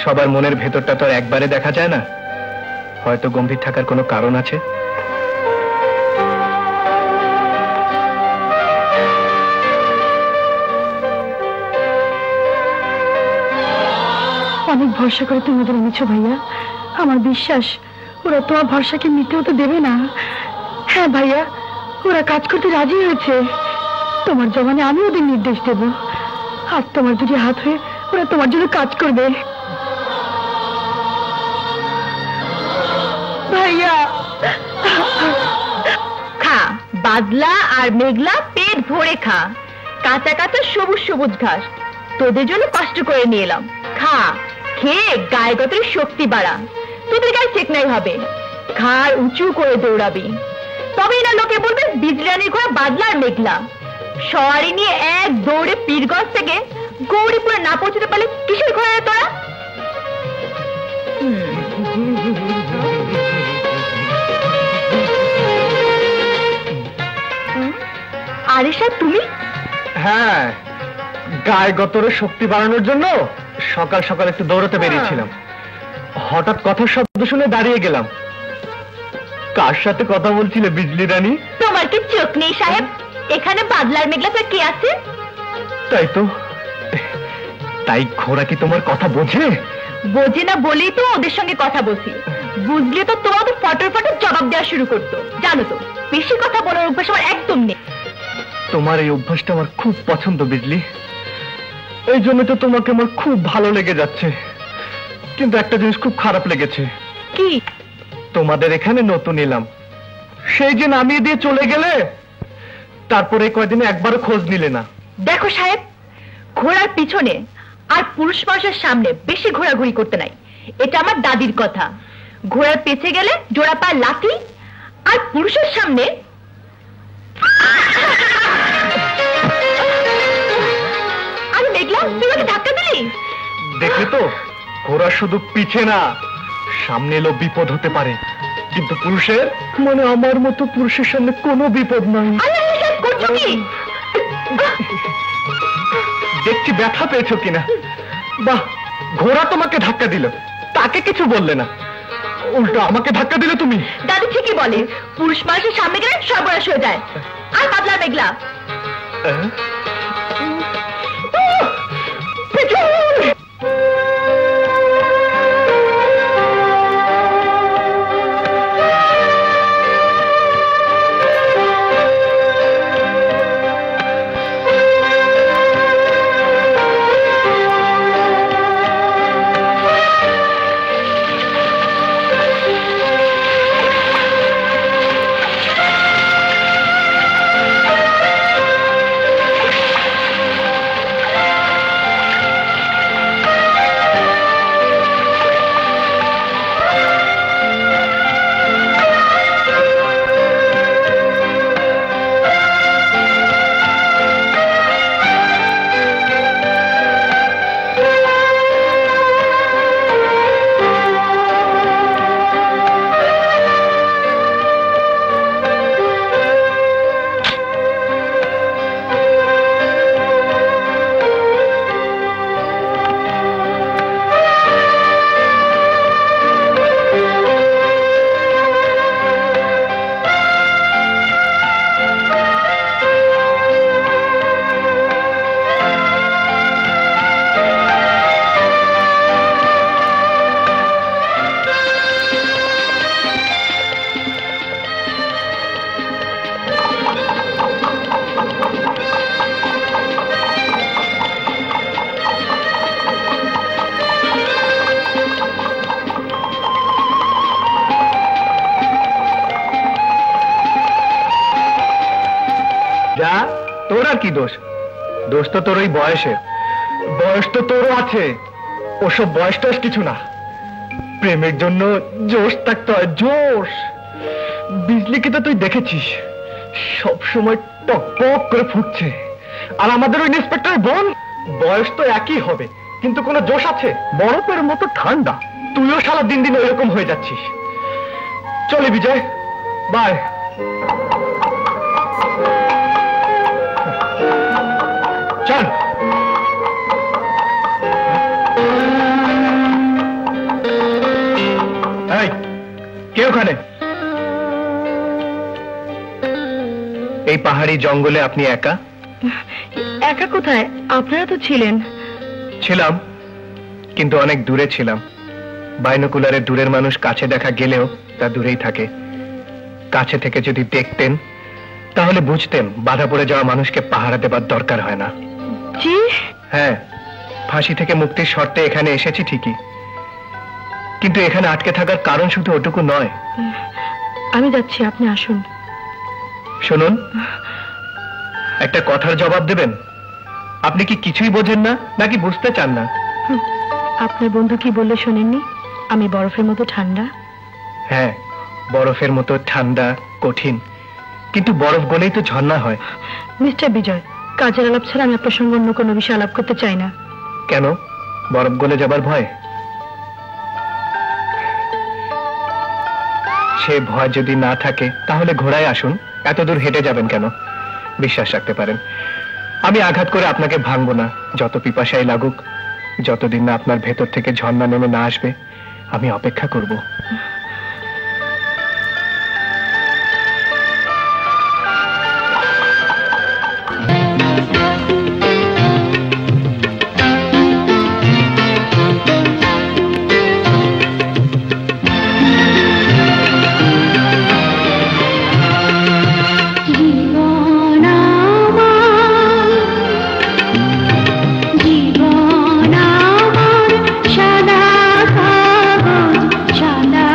সবার মনের ভেতরটা তো আর একবারে দেখা যায় না, হয়তো গম্ভীর থাকার কোনো কারণ আছে। অনেক ভরসা করে তুমি ওদের এনেছো ভাইয়া, আমার বিশ্বাস ওরা তোমার ভরসাকে মিটে হতে দেবে না। হ্যাঁ ভাইয়া, ওরা কাজ করতে রাজি হয়েছে। তোমার জবানে আমি ওদের নির্দেশ দেব, আর তোমার দুটি হাত হয়ে ওরা তোমার জন্য কাজ করবে। ভাইয়া খা, বাদলা আর মেঘলা পেট ভরে খা, কাঁচা কাঁচা সবুজ সবুজ ঘাস তোদের জন্য কষ্ট করে নিয়ে এলাম। খা, খেয়ে গায়ে গতরে শক্তি বাড়া, তোদের গায়ে চেকনাই হবে, ঘাড় উঁচু করে দৌড়াবি, তবেই না লোকে বলবে বিজরানির ঘোড়া বাদলা আর মেঘলা। সওয়ারি নিয়ে এক দৌড়ে পীরগঞ্জ থেকে গৌরীপুরে না পৌঁছতে পারলে কিসের ঘোড়া রে তোরা? আরে সাহেব তুমি? হ্যাঁ, গায়ে গতরে শক্তি বাড়ানোর জন্য সকাল সকাল একটু দৌড়াতে বেরিয়েছিলাম। হঠাৎ কথার শব্দ শুনে দাঁড়িয়ে গেলাম। কার সাথে কথা বলছিলে বিজলি রানী? তোমার কি চোখ নেই সাহেব? এখানে বাদলার মেঘলা তো কে আছে? তাই তো, তাই ঘোড়া কি তোমার কথা বোঝে? বোঝে না বলেই তো ওদের সঙ্গে কথা বলছি, বুঝলে তো তোমার তো ফটর ফটর জবাব দেওয়া শুরু করতো। জানো তো, বেশি কথা বলার অভ্যাস আমার একদম নেই। তোমার এই অভ্যাসটা আমার খুব পছন্দ বিজলি, এই জন্য তো তোমাকে আমার খুব ভালো লেগে যাচ্ছে। কিন্তু একটা জিনিস খুব খারাপ লেগেছে। কি? তোমাদের এখানে নতুন এলাম, সেই যে নামিয়ে দিয়ে চলে গেলে, তারপরে কয়দিনে একবারও খোঁজ নিলে না। দেখো সাহেব, ঘোড়ার পিছনে আর পুরুষ মানুষের সামনে বেশি ঘোরাঘুরি করতে নাই, এটা আমার দাদির কথা। ঘোড়ার পেছে গেলে জোড়া পায় লাথি, আর পুরুষের সামনে আমি দেখলাম তুই ওকে ধাক্কা দিলি। দেখলি তো, ঘোড়া শুধু পিছে না, সামনে এলো বিপদ হতে পারে, কিন্তু পুরুষের মানে আমার মতো পুরুষের সামনে কোনো বিপদ নাই। আরে এসব করছো কি? দেখছি ব্যথা পেয়েছো কিনা। বাহ, ঘোড়া তোমাকে ধাক্কা দিল, তাকে কিছু বললে না, উল্টো আমাকে ধাক্কা দিলে তুমি। দাদি ঠিকই বলে, পুরুষ মানুষের সামনে গেলে সর্বনাশ হয়ে যায়। আর বাদলা মেঘলা তোর আর কি দোষ? দোষ তো তোর ওই বয়সের। বয়স তো তোরও আছে, ওসব বয়স টয়স কিছু না। প্রেমের জন্য জোশ থাকতে হয়, জোশ। বিজলিকে তো তুই দেখেছিস, সব সময় টক টক করে ফুটছে। আর আমাদের ওই ইন্সপেক্টর বোন, বয়স তো একই হবে কিন্তু কোনো জোশ আছে? বরফের মতো ঠান্ডা। তুইও সারা দিন দিন ওইরকম হয়ে যাচ্ছিস। চলে বিজয়, বাই। চল। এই, কে ওখানে? এই পাহাড়ি জঙ্গলে আপনি একা? একা কোথায়, আপনারা তো ছিলেন। ছিলাম, কিন্তু অনেক দূরে ছিলাম। বাইনোকুলারে দূরের মানুষ কাছে দেখা গেলেও তা দূরেই থাকে। কাছে থেকে যদি দেখতেন তাহলে বুঝতেন বাধা পড়ে যাওয়া মানুষকে পাহারা দেবার দরকার হয় না। জি? হ্যাঁ, ফাঁসি থেকে মুক্তির শর্তে এখানে এসেছি ঠিকই, কিন্তু এখানে আটকে থাকার কারণ শুধু ওটুকু নয়। আমি যাচ্ছি, আপনি আসুন। শুনুন, একটা কথার জবাব দেবেন। আপনি কি কিছুই বোঝেন না নাকি বুঝতে চান না? আপনার বন্ধু কি বললে শোনেননি? আমি বরফের মতো ঠান্ডা। হ্যাঁ, বরফের মতো ঠান্ডা, কঠিন, কিন্তু বরফ গলেই তো ঝর্ণা হয়। মিস্টার বিজয়, কাজের আলাপ ছাড়া আমি আপনার সঙ্গে অন্য কোনো বিষয়ে আলাপ করতে চাই না। কেন? বরফ গলে যাবার ভয়? সে ভয় যদি না থাকে তাহলে ঘোড়ায় আসুন। এত দূর হেঁটে যাবেন কেন? বিশ্বাস রাখতে পারেন, আমি আঘাত করে আপনাকে ভাঙবো না। যত পিপাসাই লাগুক, যতদিন না আপনার ভেতর থেকে ঝর্ণা নেমে না আসবে, আমি অপেক্ষা করব। সাদা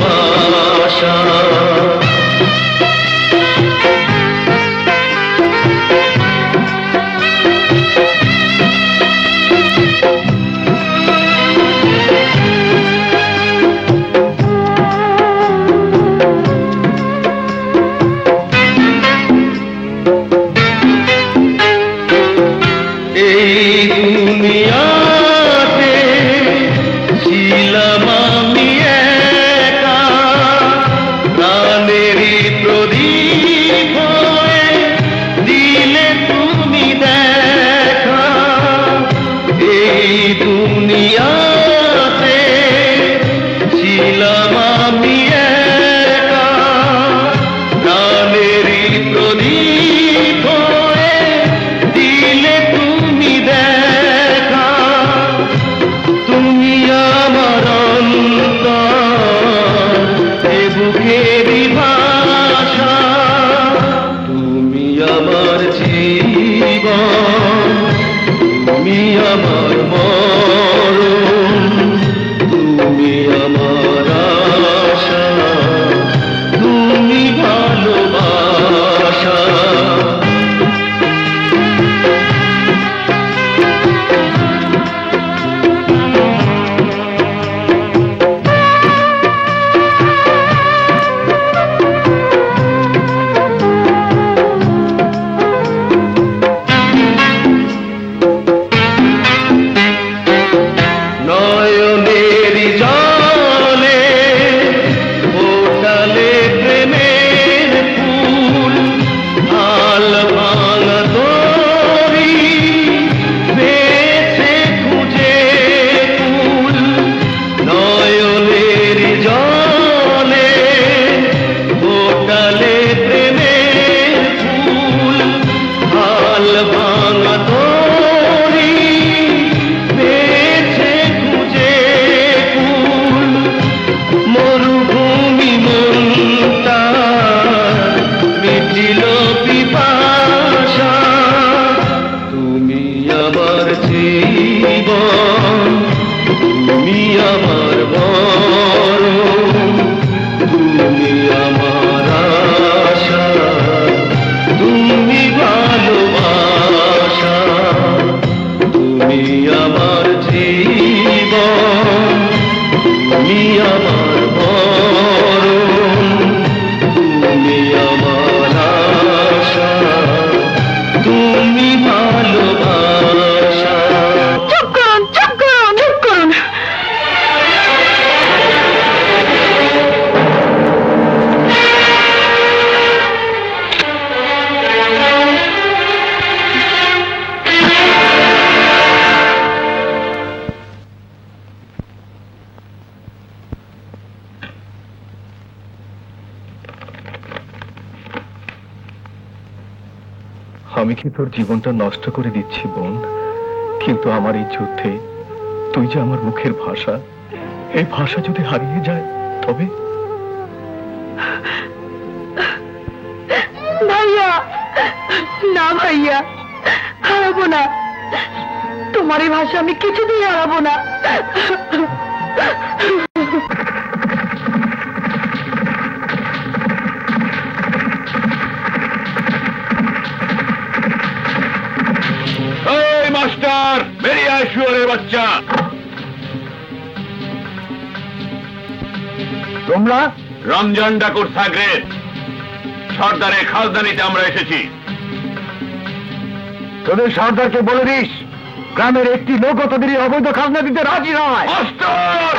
ভালোবাসা। দুনিয়াতে ছিলাম আমি একা, প্রাণেরই প্রদীপ হয়ে দিলে তুমি দেখা। এই দুনিয়াতে ছিলাম আমি একা, প্রাণেরই প্রদীপ হয়ে দিলে তুমি দেখা। তুমি আমার অন্তর, এ বুকেরই ভাষা। তুমি আমার জীবন, তুমি আমার মরণ, তুমি আমার আশা, তুমি ভালোবাসা। নয়নের জলে ফোটালে প্রেমের ফুল, হাল ভাঙা তরি বেছে খুঁজে ফুল। নয়নের জলে ফোটালে প্রেমের ফুল, হাল ভাঙা তরি বেছে খুঁজে ফুল। মরুভূমি মনটা মিটিল পিপাসা। তুমি আমার জীবন, তুমি আমার মরণ, তুমি আমার আশা, তুমি ভালোবাসা। তুমি আমার জীবন, তুমি আমার মরণ, তুমি আমার আশা, তুমি ভালোবাসা। চুপ করুন, চুপ করুন, চুপ করুন। আমি কি তোর জীবনটা নষ্ট করে দিচ্ছি বোন? কিন্তু আমার এই যুদ্ধে তুই যে আমার মুখের ভাষা, এই ভাষা যদি হারিয়ে যায় তবে? ভাইয়া, না ভাইয়া, হারাবো না। তোমার এই ভাষা আমি কিছুতেই হারাবো না। এই মাস্টার, বেরিয়ে আয় শুয়োরের বাচ্চা। তোমরা রমজান ডাকুর সাগরেদ সর্দারের খাজদানিতে আমরা এসেছি। তোদের সর্দারকে বলে দিস, গ্রামের একটি লোক তোদের এই অবৈধ খাজনা দিতে রাজি নয়। মাস্টার!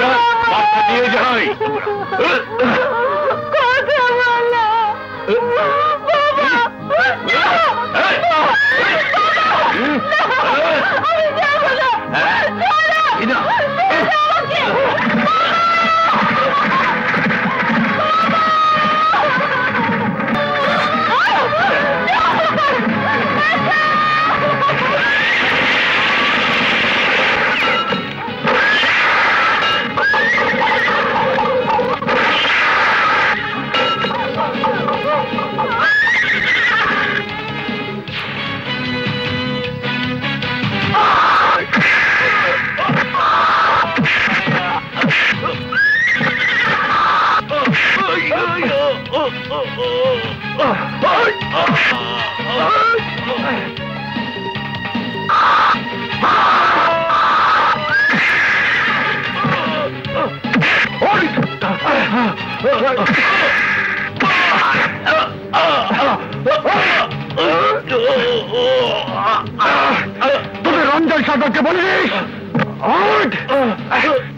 যা, বাচ্চা নিয়ে যাই। তুমি রঞ্জন সরকারকে বলিস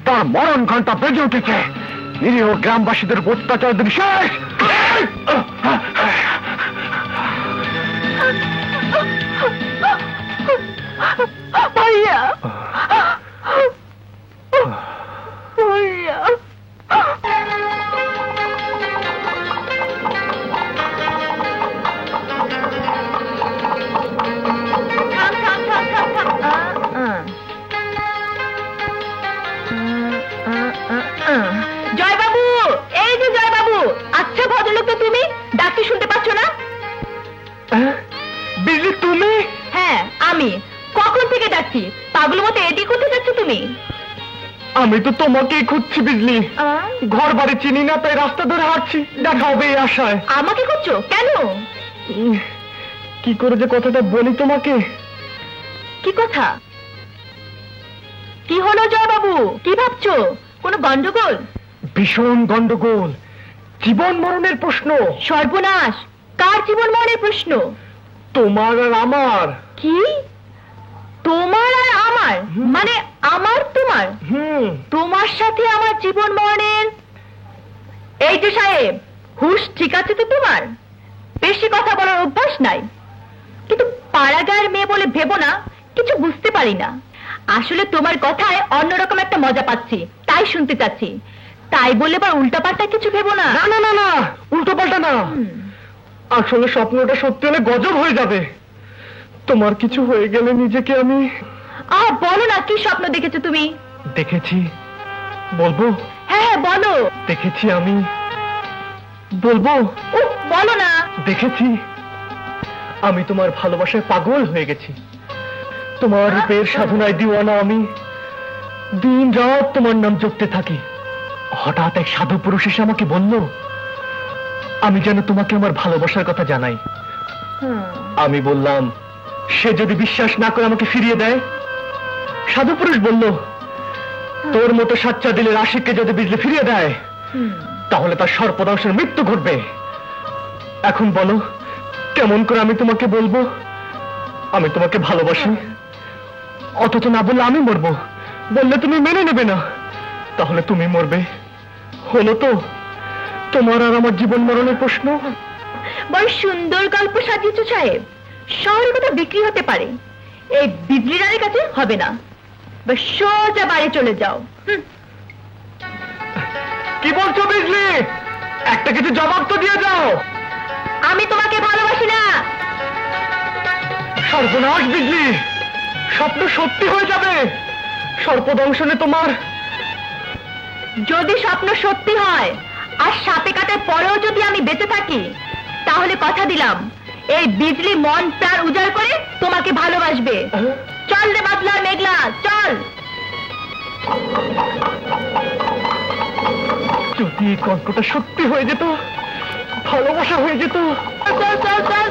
তার মরণ ঘন্টা বেজে উঠেছে, নিরীহ গ্রামবাসীদের উপর অত্যাচার দিন শেষ। ভাইয়া ভাইয়া থাম থাম থাম থাম থাম জয়বাবু, এই যে জয়বাবু। আচ্ছা ভদ্রলোক তো তুমি, ডাকতে শুনতে পাচ্ছ না? বিজলি তুমি? হ্যাঁ আমি। কখন থেকে ডাকছি? পাগল মতো এটি করতে যাচ্ছ তুমি? আমি তো তোমাকেই খুঁজছি বিজলি। ঘর বাড়ি চিনি না, তাই রাস্তা ধরে হাঁটছি, দেখা হবে এই আশায়। আমাকে খুঁজছো কেন? কি করে যে কথাটা বলি তোমাকে। কি কথা? কি হলো জয়বাবু, কি ভাবছো? কোনো গন্ডগোল? ভীষণ গন্ডগোল, জীবন মরণের প্রশ্ন। সর্বনাশ! কার জীবন মরণের প্রশ্ন? তোমার আর আমার। কি তোমার আর আমার? মানে আমার তোমার? তোমার সাথে আমার জীবন মরণের? এই যে সাহেব, হুশ ঠিক আছে তো তোমার? বেশি কথা বলার অভ্যাস নাই, কিন্তু পাড়াগাঁয়ের মেয়ে বলে ভেবো না কিছু বুঝতে পারি না। আসলে তোমার কথায় অন্যরকম একটা মজা পাচ্ছি, তাই শুনতে চাচ্ছি। তাই বলে বা উল্টাপাল্টা কিছু ভেবো না। না না না না, উল্টো পাল্টা না। আসলে স্বপ্নটা সত্যি হলে গজব হয়ে যাবে। তোমার কিছু হয়ে গেলে নিজেকে আমি... বলো না, কি স্বপ্ন দেখেছো তুমি? দেখেছি, বলবো? হ্যাঁ হ্যাঁ বলো। দেখেছি আমি, বলবো? বলো না। দেখেছি আমি তোমার ভালোবাসায় পাগল হয়ে গেছি। তোমার রূপের সাধনায় দিওয়ানা আমি। দিন রাত তোমার নাম জপতে থাকি। হঠাৎ এক সাধু পুরুষ এসে আমাকে বলল আমি যেন তোমাকে আমার ভালোবাসার কথা জানাই। আমি বললাম সে যদি বিশ্বাস না করে আমাকে ফিরিয়ে দেয়। সাধু পুরুষ বলল তোর মতো সাচ্চা দিলের আশিককে যদি বিজলি ফিরিয়ে দেয় তাহলে তার সর্পদংশের মৃত্যু ঘটবে। এখন বলো কেমন করে আমি তোমাকে বলবো আমি তোমাকে ভালোবাসি, অথচ না বললে আমি মরবো। বললে তুমি মেনে নেবে না, তাহলে তুমি মরবে। হলো তো তোমার আর আমার জীবন মরণের প্রশ্ন। বড় সুন্দর গল্প সাজিয়েছো সাহেব। শহরের কথা বিক্রি হতে পারে, এই বিজলিরানের কাছে হবে না। বা সোজা বাড়ি চলে যাও। কি বলছো বিজলি? একটা কিছু জবাব তো দিয়ে যাও। আমি তোমাকে ভালোবাসি না। সর্বনাশ বিজলি, স্বপ্ন সত্যি হয়ে যাবে। সর্পদংশনে তোমার... যদি স্বপ্ন সত্যি হয় আর সাপে কাটার পরেও যদি আমি বেঁচে থাকি, তাহলে কথা দিলাম এই বিজলি মন প্রাণ উজাড় করে তোমাকে ভালোবাসবে। চল রে বাদলা মেঘলা, চল। যদি এই গল্পটা সত্যি হয়ে যেত, ভালোবাসা হয়ে যেত। চল চল চল।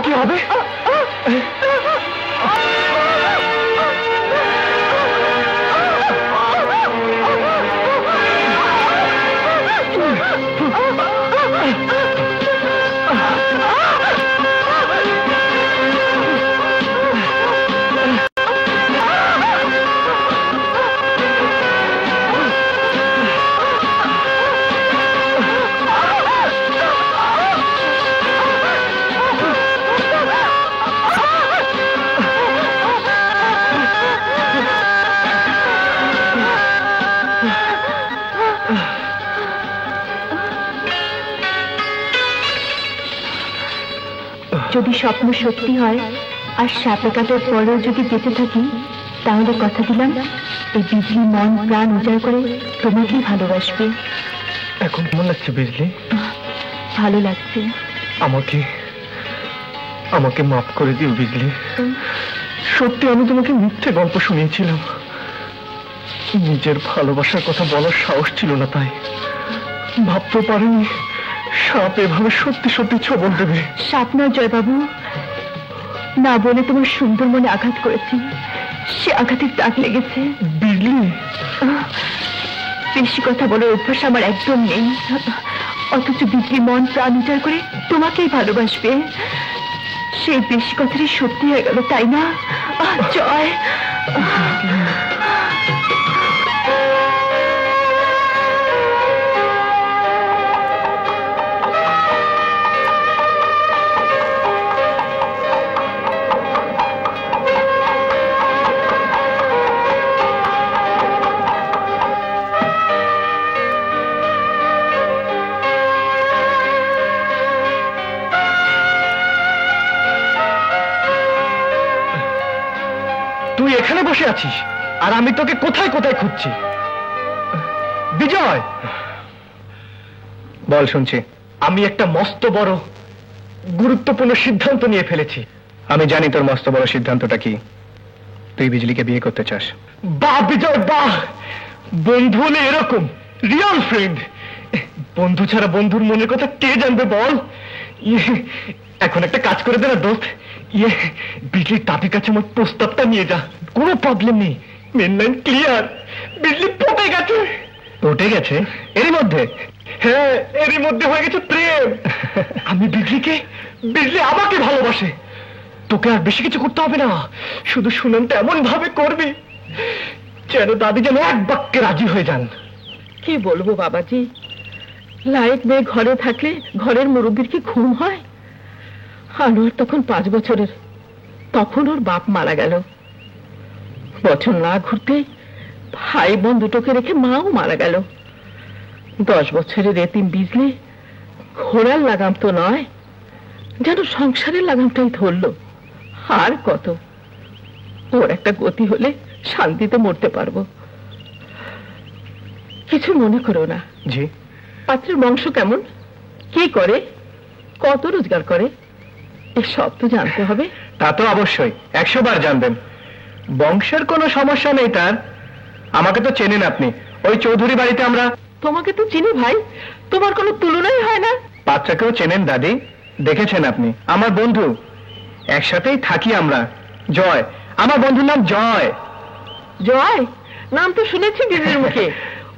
কি হবে? যদি স্বপ্ন সত্যি হয় আর সাপে কাটার পরেও যদি বেঁচে থাকি, তাহলে কথা দিলাম এই বিজলি মন প্রাণ উজাড় করে তোমাকেই ভালোবাসবে। এখন কেমন লাগছে বিজলি? ভালো লাগছে। আমাকে আমাকে মাফ করে দিও বিজলি। সত্যি আমি তোমাকে মিথ্যে গল্প শুনিয়েছিলাম। নিজের ভালোবাসার কথা বলার সাহস ছিল না, তাই ভাবতে পারিনি সাপ এভাবে সত্যি সত্যি ছবল দেবে। সাপ নয় জয়বাবু, না বলে তোমার সুন্দর মনে আঘাত করেছি, সে আঘাতের দাগ লেগেছে। বিজলি, বেশি কথা বলার অভ্যাস আমার একদম নেই, অথচ বিজলি মন প্রাণ উজাড় করে তোমাকেই ভালোবাসবে। সেই বেশি কথাটি সত্যি হয়ে গেল, তাই না? জয়, তুই এখানে বসে আছিস আর আমি তোকে কোথায় কোথায় খুঁজছি। বিজয়, বল। শুনছি। আমি একটা মস্ত বড় গুরুত্বপূর্ণ সিদ্ধান্ত নিয়ে ফেলেছি। আমি জানি তোর মস্ত বড় সিদ্ধান্তটা কি। তুই বিজলিকে বিয়ে করতে চাস। বাহ বিজয়, বাহ! বন্ধু হলে এরকম, রিয়েল ফ্রেন্ড। বন্ধু ছাড়া বন্ধুর মনের কথা কে জানবে বল? এখন একটা কাজ করে দে না দোস্ত, বিজলির তাদের কাছে আমার প্রস্তাবটা নিয়ে যা। কোনো প্রবলেম নেই, মেন লাইন ক্লিয়ার। বিজলি পটে গেছে। পটে গেছে এরই মধ্যে? হ্যাঁ, এরই মধ্যে হয়ে গেছে প্রেম। আমি বিজলিকে, বিজলি আমাকে ভালোবাসে। তোকে আর বেশি কিছু করতে হবে না, শুধু শুনানটা এমন ভাবে করবি যেন দাদি যেন এক বাক্যে রাজি হয়ে যান। কি বলবো বাবাজি, লাইট মেয়ে ঘরে থাকলে ঘরের মুরব্বির কি ঘুম হয়? আনোয়ার তখন 5 বছরের, তখন ওর বাপ মারা গেল। বছর না ঘুরতে ভাই বোন দুটোকে রেখে মাও মারা গেল। 10 বছরের এতিম বিজলি ঘোড়ার লাগাম তো নয়, যেন সংসারের লাগামটাই ধরলো। আর কত, ওর একটা গতি হলে শান্তিতে মরতে পারবো। কিছু মনে করো না। জি। পাত্রের বংশ কেমন, কি করে, কত রোজগার করে, এসব তো জানতে হবে। তা তো অবশ্যই, 100 বার জানবেন। বংশের কোনো সমস্যা নেই তার। আমাকে তো চেনেন আপনি, ওই চৌধুরী বাড়িতে আমরা। তোমাকে তো চিনি ভাই, তোমার কোনো তুলনাই হয় না। বাচ্চাকেও চেনেন দাদি, দেখেছেন আপনি, আমার বন্ধু। একসাথেই থাকি আমরা। জয়, আমার বন্ধুর নাম জয়। জয় নাম তো শুনেছি বিজলির মুখে,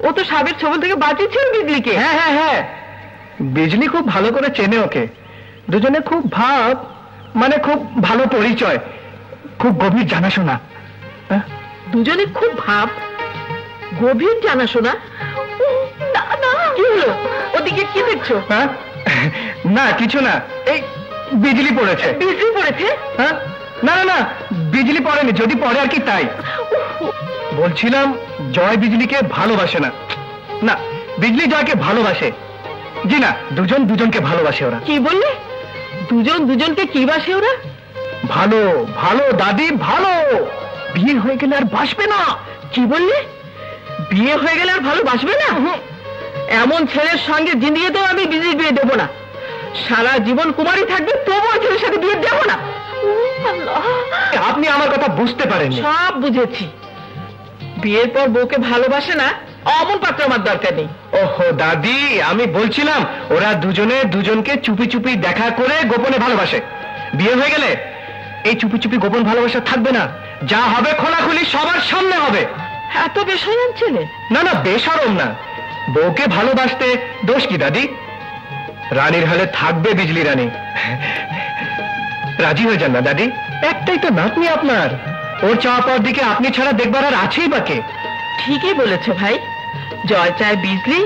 ও তো সাবের ছবল থেকে বাঁচিয়েছিল বিজলিকে। হ্যাঁ হ্যাঁ হ্যাঁ, বিজলি খুব ভালো করে চেনে ওকে। দুজনে খুব ভাব, মানে খুব ভালো পরিচয়, খুব গভীর জানাশোনা। দুজনে খুব ভাব, গভীর জানাশোনা। না না, কি হলো, ওদিকে কি দেখছো? হ্যাঁ, না কিছু না, এই বিজলি পড়েছে। বিজলি পড়েছে? হ্যাঁ, না না না, বিজলি পড়েনি, যদি পড়ে আর কি তাই। বলছিলাম জয় বিজলিকে ভালোবাসে না। না, বিজলি জয়কে ভালোবাসে। জি না, দুজন দুজনকে ভালোবাসে ওরা। কি বললে? দুজন দুজনকে কি বাসে ওরা? ভালো ভালো দাদি, ভালো। বিয়ে হয়ে গেলে আর বাসবে না। কি বললে? বিয়ে হয়ে গেলে আর ভালোবাসবে না? এমন ছেলের সঙ্গে জিন্দিয়ে তো আমি বিজলি বিয়ে দেবো না। সারা জীবন কুমারী থাকবে, তবু ওই ছেলের সাথে বিয়ে দেবো না। আপনি আমার কথা বুঝতে পারেননি। সব বুঝেছি, বিয়ের পর বউকে ভালোবাসে না অমন পাত্র আমার দরকার নেই। ওহো দাদি, আমি বলছিলাম ওরা দুজনে দুজনকে চুপি চুপি দেখা করে গোপনে ভালোবাসে। বিয়ে হয়ে গেলে এই চুপি চুপি গোপন ভালোবাসা থাকবে না, যা হবে খোলাখুলি সবার সামনে হবে। এত বেশরম ছেলে? না না, বেশরম না। বউকে ভালোবাসতে দোষ কি দাদি? রানীর হালে থাকবে বিজলি রানী। রাজি হয়ে যান না দাদি, একটাই তো নাতনি আপনার। ওর চাওয়া পাওয়ার দিকে আপনি ছাড়া দেখবার আর আছেই বা কে? ঠিকই বলেছ ভাই, জয় চায় বিজলি,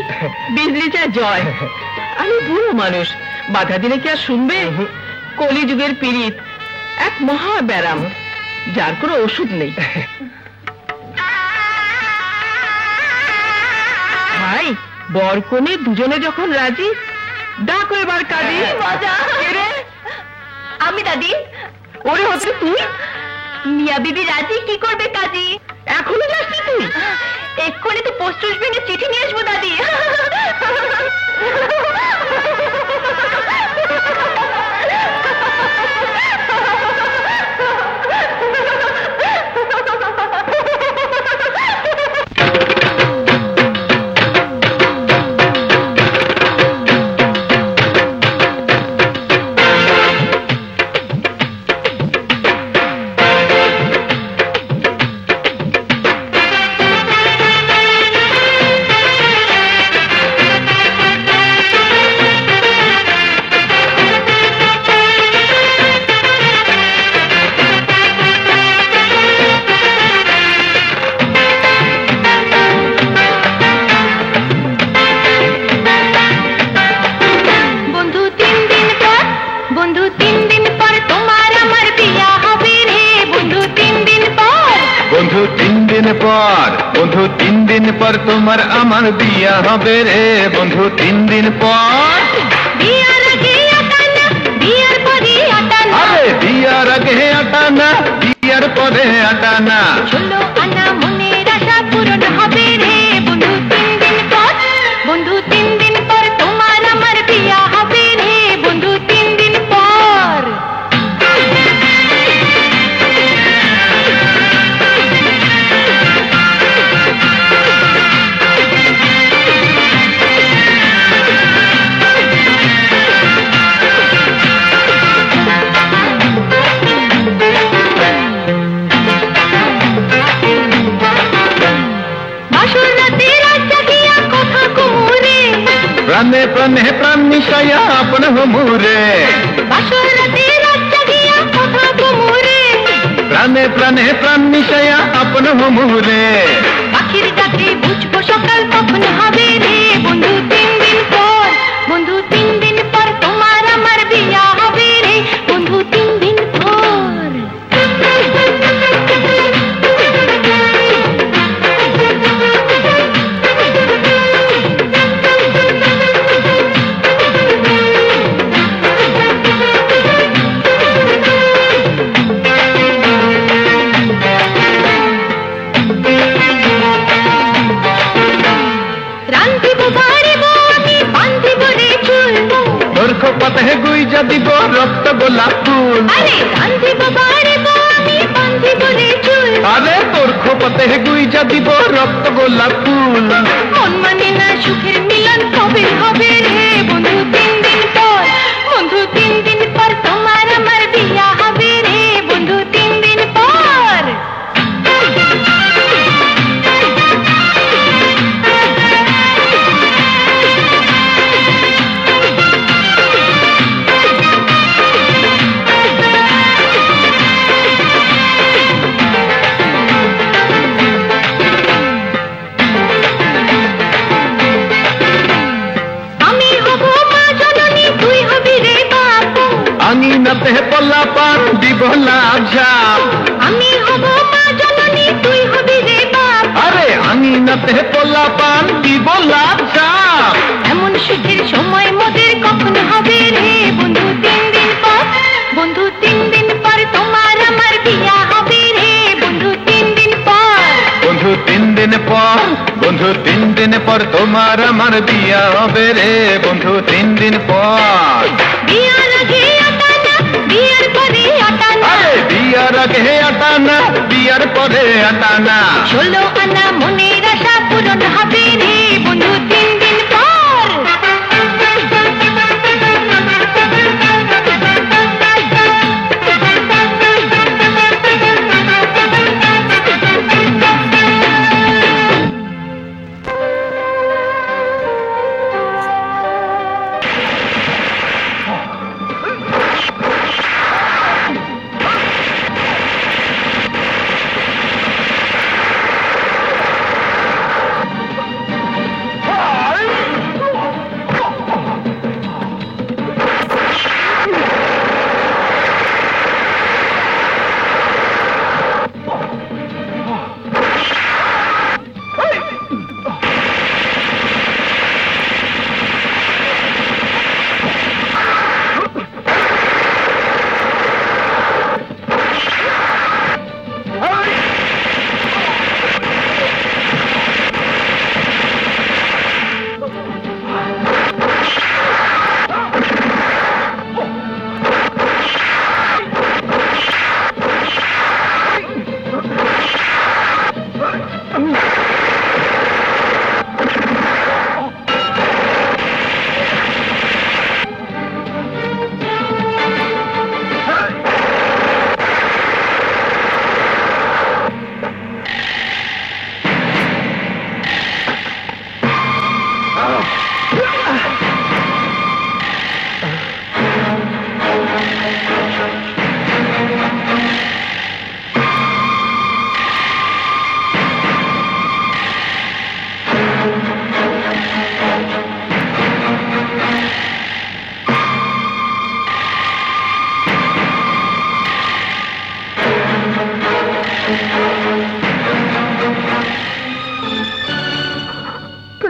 বিজলি চায় জয়। আমি বুড়ো মানুষ, বাধা দিলে কি আর শুনবে? কলিযুগের পীড়িত এক মহা ব্যারাম, যার কোনো ওষুধ নেই। ভাই, বর কনে দুজনে যখন রাজি, ডাকো এবার কাজী। আমি দাদি, ওরে হচ্ছে তুই? মিয়া বিবি রাজি, কি করবে কাজী? এখনো যাচ্ছি তুই? এক্ষুনি তো পোস্ট অফিস ভেঙে চিঠি নিয়ে আসবো দাদি। বন্ধু 3 দিন পর তোমার আমার বিয়া হবে রে বন্ধু 3 দিন পর। বিয়ার আগে আটানা, বিয়ার পরে আটানা। আরে বিয়ার আগে আটানা, বিয়ার পরে আটানা। 16 আনা মনের আশা পূরণ হবে রে বন্ধু 3 দিন পর। বন্ধু 3 দিন পর তোমার আমার বিয়া হবে রে বন্ধু 3 দিন পর। প্রাণে প্রাণে প্রাণ মিশাইয়া আপন হমুরে। প্রাণে প্রাণে প্রাণ মিশাইয়া আপন হমুরে। পাখির ডাকে বুঝবো সকাল কখন হবে রে বন্ধু 3 দিন পর। বন্ধু 3 দিন পর তোমার আমার বিয়া হবে রে বন্ধু 3 দিন পর। পাতে গুইজা দিব রক্ত গোলাপ ফুল। আরে রান্ধিব বাড়িব আমি বান্ধিব রে চুল। আরে তোর খোপাতে গুইজা দিব রক্ত গোলাপ ফুল। মন মানে না সুখের মিলন কবে হবে রে বন্ধু 3 দিন পর। বন্ধু 3 দিন পর তোমার আমার বিয়া হবে রে বন্ধু 3 দিন পর। আঙিনাতে পল্লা পান দিব লাভ ঝাপ। আমি হব মা জননী তুই হবি রে বাপ। আরে আঙিনাতে পল্লা পান দিব লাভ ঝাপ। এমন সুখের সময় মোদের কখন হবে রে বন্ধু 3 দিন পর। বন্ধু 3 দিন পর তোমার আমার বিয়া হবে রে বন্ধু 3 দিন পর। বন্ধু 3 দিন পর, বন্ধু 3 দিন পর তোমার আমার বিয়া হবে রে বন্ধু 3 দিন পর। বিয়ার আগে আটানা, বিয়ার পরে আটানা। আরে বিয়ার আগে আটানা, বিয়ার পরে আটানা। 16 আনা মনের আশা পূরণ হবে রে বন্ধু 3 দিন পর।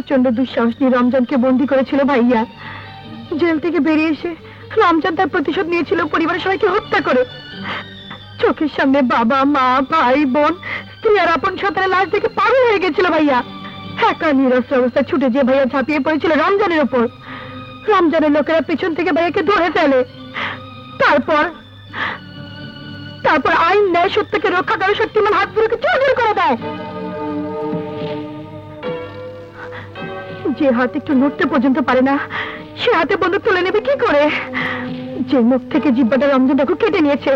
প্রচন্ড দুঃসাহস নিয়ে রমজানকে বন্দি করেছিল ভাইয়া। জেল থেকে বেরিয়ে এসে রমজান তার প্রতিশোধ নিয়েছিল পরিবারের সবাইকে হত্যা করে। চোখের সামনে বাবা মা ভাই বোন স্ত্রী আর আপন সন্তানের লাশ দেখে পাগল হয়ে গেছিল ভাইয়া। একা নিরস্ত্র অবস্থা ছুটে যেয়ে ভাইয়া ঝাঁপিয়ে পড়েছিল রমজানের ওপর। রমজানের লোকেরা পেছন থেকে ভাইয়াকে ধরে ফেলে। তারপর আইন ন্যায় সত্যকে রক্ষা করে শক্তিমান হাতগুলোকে চোর করে দেয়। যে হাত একটু নড়তে পর্যন্ত পারে না সে হাতে বন্দুক তুলে নেবে কি করে? যে মুখ থেকে জিব্বাটা রমজান ডাকু কেটে নিয়েছে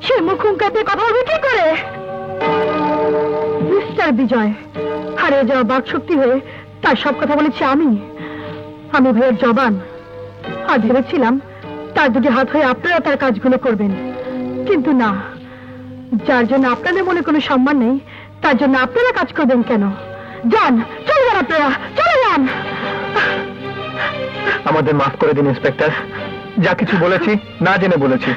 সে মুখ হুঙ্কার দিয়ে কথা বলবে কি করে? মিস্টার বিজয় হারিয়ে যাওয়া বাক শক্তি হয়ে তার সব কথা বলেছি আমি ভাইয়ের জবান। আর ভেবেছিলাম তার দুটি হাত হয়ে আপনারা তার কাজগুলো করবেন, কিন্তু না, যার জন্য আপনাদের মনে কোনো সম্মান নেই তার জন্য আপনারা কাজ করবেন কেন? যান, চলে যান, আপনারা চলে যান। আমাদের মাফ করে দিন ইন্সপেক্টর, যা কিছু বলেছি না জেনে বলেছি।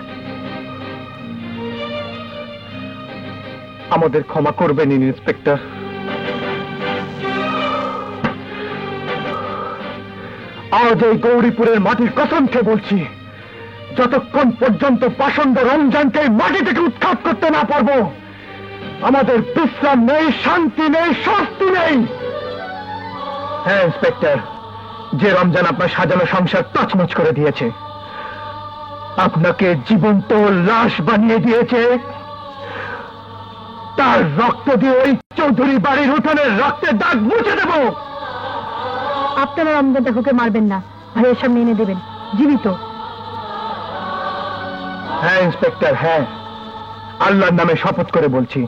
আমাদের ক্ষমা করবেন ইন্সপেক্টর। আজ এই গৌরীপুরের মাটির কসম খেয়ে বলছি, যতক্ষণ পর্যন্ত পাষণ্ড রমজানকে মাটি থেকে উৎখাত করতে না পারবো আমাদের বিশ্রাম নেই, শান্তি নেই, স্বস্তি নেই। হ্যাঁ ইন্সপেক্টর, যে রমজান আপনার সাজানো সংসার তছনছ করে দিয়েছে, আপনাকে জীবন্ত লাশ বানিয়ে দিয়েছে, তার রক্ত দিয়ে ওই চৌধুরী বাড়ির উঠোনের রক্তের দাগ মুছে দেব। আপনারা রমজান ডাকুকে মারবেন না, ভাইয়ের সামনে এনে দেবেন জীবিত। হ্যাঁ ইন্সপেক্টর, হ্যাঁ, আল্লাহর নামে শপথ করে বলছি,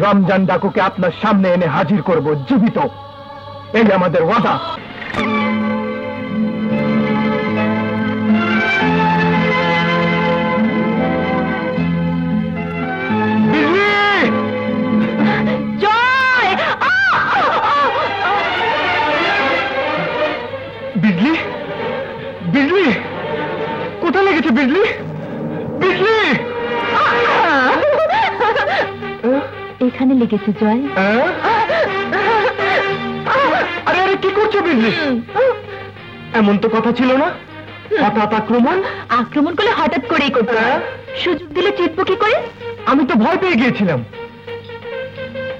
রমজান ডাকুকে আপনার সামনে এনে হাজির করব জীবিত। এই আমাদের ওয়াদা। বিজলি, বিজলি, কোথায় লেগেছে বিজলি? বিজলি এখানে লেগেছে জয়। আরে আরে কি করছো বিজলি? এমন তো কথা ছিল না। হঠাৎ আক্রমণ? আক্রমণ করলে হঠাৎ করেই করতে হয়। সুযোগ দিলে চিনব কি করে? আমি তো ভয় পেয়ে গিয়েছিলাম,